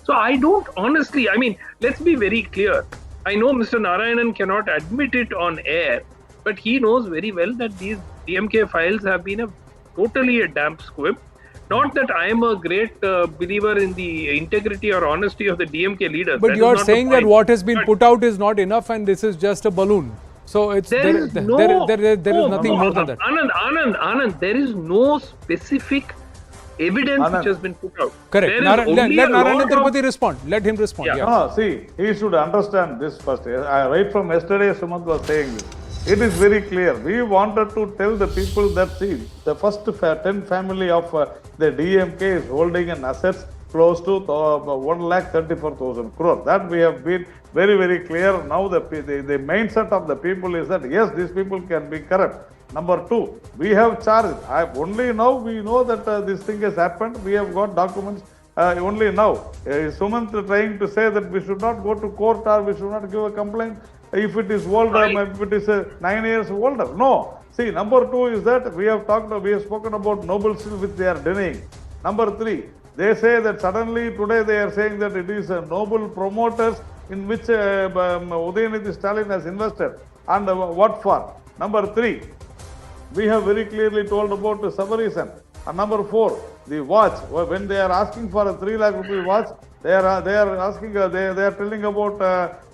So I don't honestly, I mean, let's be very clear. I know Mr. Narayanan cannot admit it on air, but he knows very well that these DMK files have been totally a damp squib. Not that I am a great believer in the integrity or honesty of the DMK leaders. But you are saying that what has been put out is not enough and this is just a balloon. So it's there is nothing more than that. Anand, there is no specific evidence which has been put out. Correct. Let Narayanan Tirupati respond. Let him respond. Yeah. No, see, he should understand this first. Right from yesterday, Sumant was saying this. It is very clear. We wanted to tell the people that, see, the first 10 family of the DMK is holding an assets close to 1,34,000 crore. That we have been very, very clear. Now the mindset of the people is that, yes, these people can be corrupt. Number two, we have charged. Only now we know that this thing has happened. We have got documents only now. Sumant trying to say that we should not go to court or we should not give a complaint if it is older, if it is 9 years older. No. See, number two is that we have spoken about noble steel which they are denying. Number three, they say that suddenly today they are saying that it is noble promoters in which Udayanidhi Stalin has invested. And what for? Number three, we have very clearly told about the subreason. And number four, the watch. When they are asking for a 3 lakh rupee watch, they are asking. They are telling about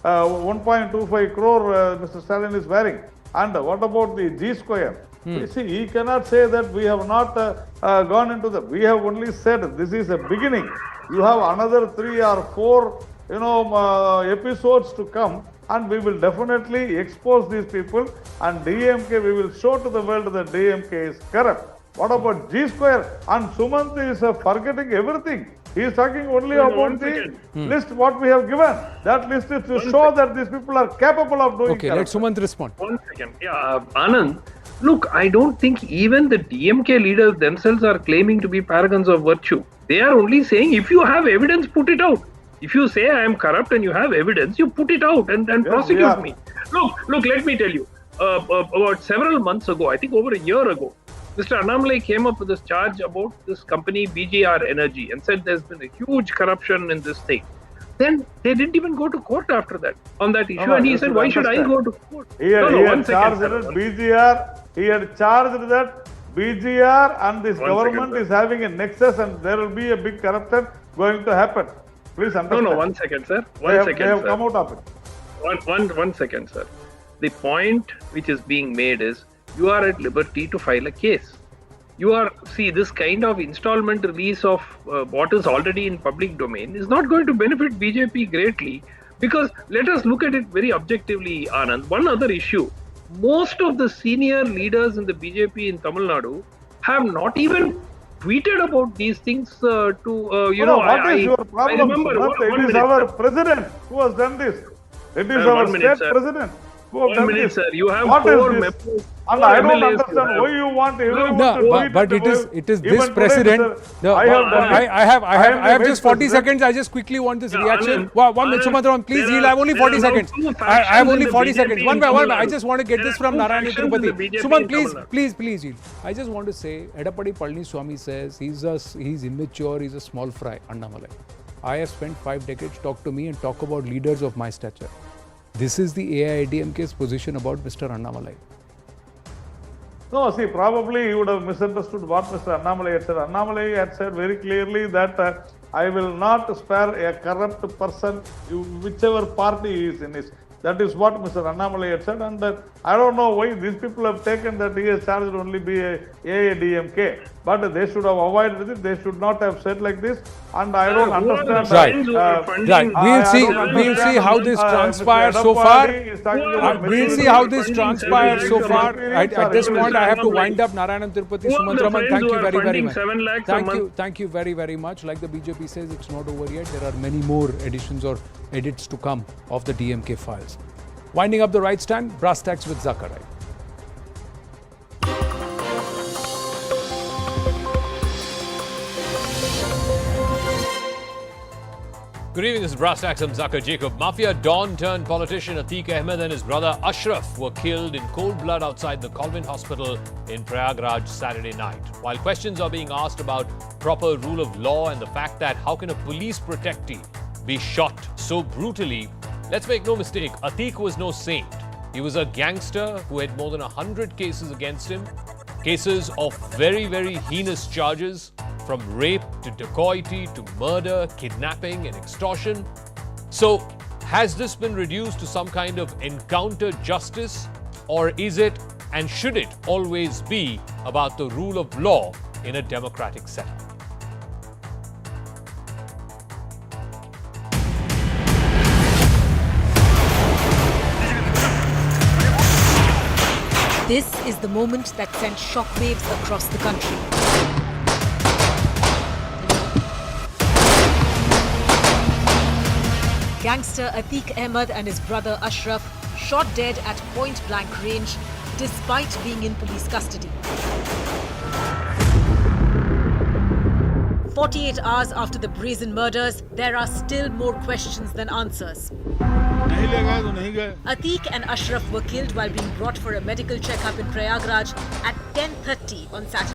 1.25 crore Mr. Stalin is wearing. And what about the G square? You see, he cannot say that we have not gone into the. We have only said this is a beginning. You have another 3 or 4, episodes to come, and we will definitely expose these people. And DMK, we will show to the world that DMK is corrupt. What about G square? And Sumant is forgetting everything. He is talking only about the list what we have given. That list is to show that these people are capable of doing. Okay, let Sumant respond. 1 second. Yeah, Anand. Look, I don't think even the DMK leaders themselves are claiming to be paragons of virtue. They are only saying, if you have evidence, put it out. If you say I am corrupt and you have evidence, you put it out and prosecute me. Look, let me tell you. About several months ago, I think over a year ago, Mr. Annamalai came up with this charge about this company BGR Energy and said there's been a huge corruption in this thing. Then they didn't even go to court after that on that issue, and he said, "Why should I go to court?" He had charged BGR. He had charged that BGR and this government is having a nexus, and there will be a big corruption going to happen. Please understand. No, 1 second, sir. They have come out of it. One second, sir. The point which is being made is you are at liberty to file a case. This kind of installment release of what is already in public domain is not going to benefit BJP greatly, because let us look at it very objectively, Anand. One other issue, most of the senior leaders in the BJP in Tamil Nadu have not even tweeted about these things What is your problem? I remember, it is our president who has done this. It is our state president. 1 minute, sir. You have 4 members. And I don't understand why you want everyone to do it. But it is this president. I have just 40 seconds. I just quickly want this reaction. 1 minute, Sumantraman, please yield. I have only 40 seconds. I have only 40 seconds. One by one. I just want to get this from Narayanan Tirupati. Suman, please yield. I just want to say, Edapadi Palniswamy says he's immature. He's a small fry. Annamalai. I have spent 5 decades. Talk to me and talk about leaders of my stature. This is the AIADMK's position about Mr. Annamalai. No, see, probably you would have misunderstood what Mr. Annamalai had said. Annamalai had said very clearly that I will not spare a corrupt person, whichever party he is in. That is what Mr. Annamalai had said, and I don't know why these people have taken that he has charged only AIADMK. But they should have avoided it. They should not have said like this. And I don't understand. Right. We'll see how this transpires so far. We'll see how this transpires so far. At this point, I have to wind up. Narayanan Tirupati, Sumantraman, thank you very much. Thank you very much. Like the BJP says, it's not over yet. There are many more editions or edits to come of the DMK files. Winding up the right stand, brass tacks with Zakarai. Good evening, this is Brass Tacks. I'm Zakir Jacob. Mafia Don turned politician Atiq Ahmed and his brother Ashraf were killed in cold blood outside the Convent Hospital in Prayagraj Saturday night. While questions are being asked about proper rule of law and the fact that how can a police protectee be shot so brutally, let's make no mistake, Atiq was no saint. He was a gangster who had more than 100 cases against him, cases of very, very heinous charges, from rape to dacoity to murder, kidnapping and extortion. So, has this been reduced to some kind of encounter justice, or is it and should it always be about the rule of law in a democratic setup? This is the moment that sent shockwaves across the country. Gangster Atiq Ahmed and his brother Ashraf shot dead at point-blank range despite being in police custody. 48 hours after the brazen murders, there are still more questions than answers. Atiq and Ashraf were killed while being brought for a medical checkup in Prayagraj at 10:30 on Saturday.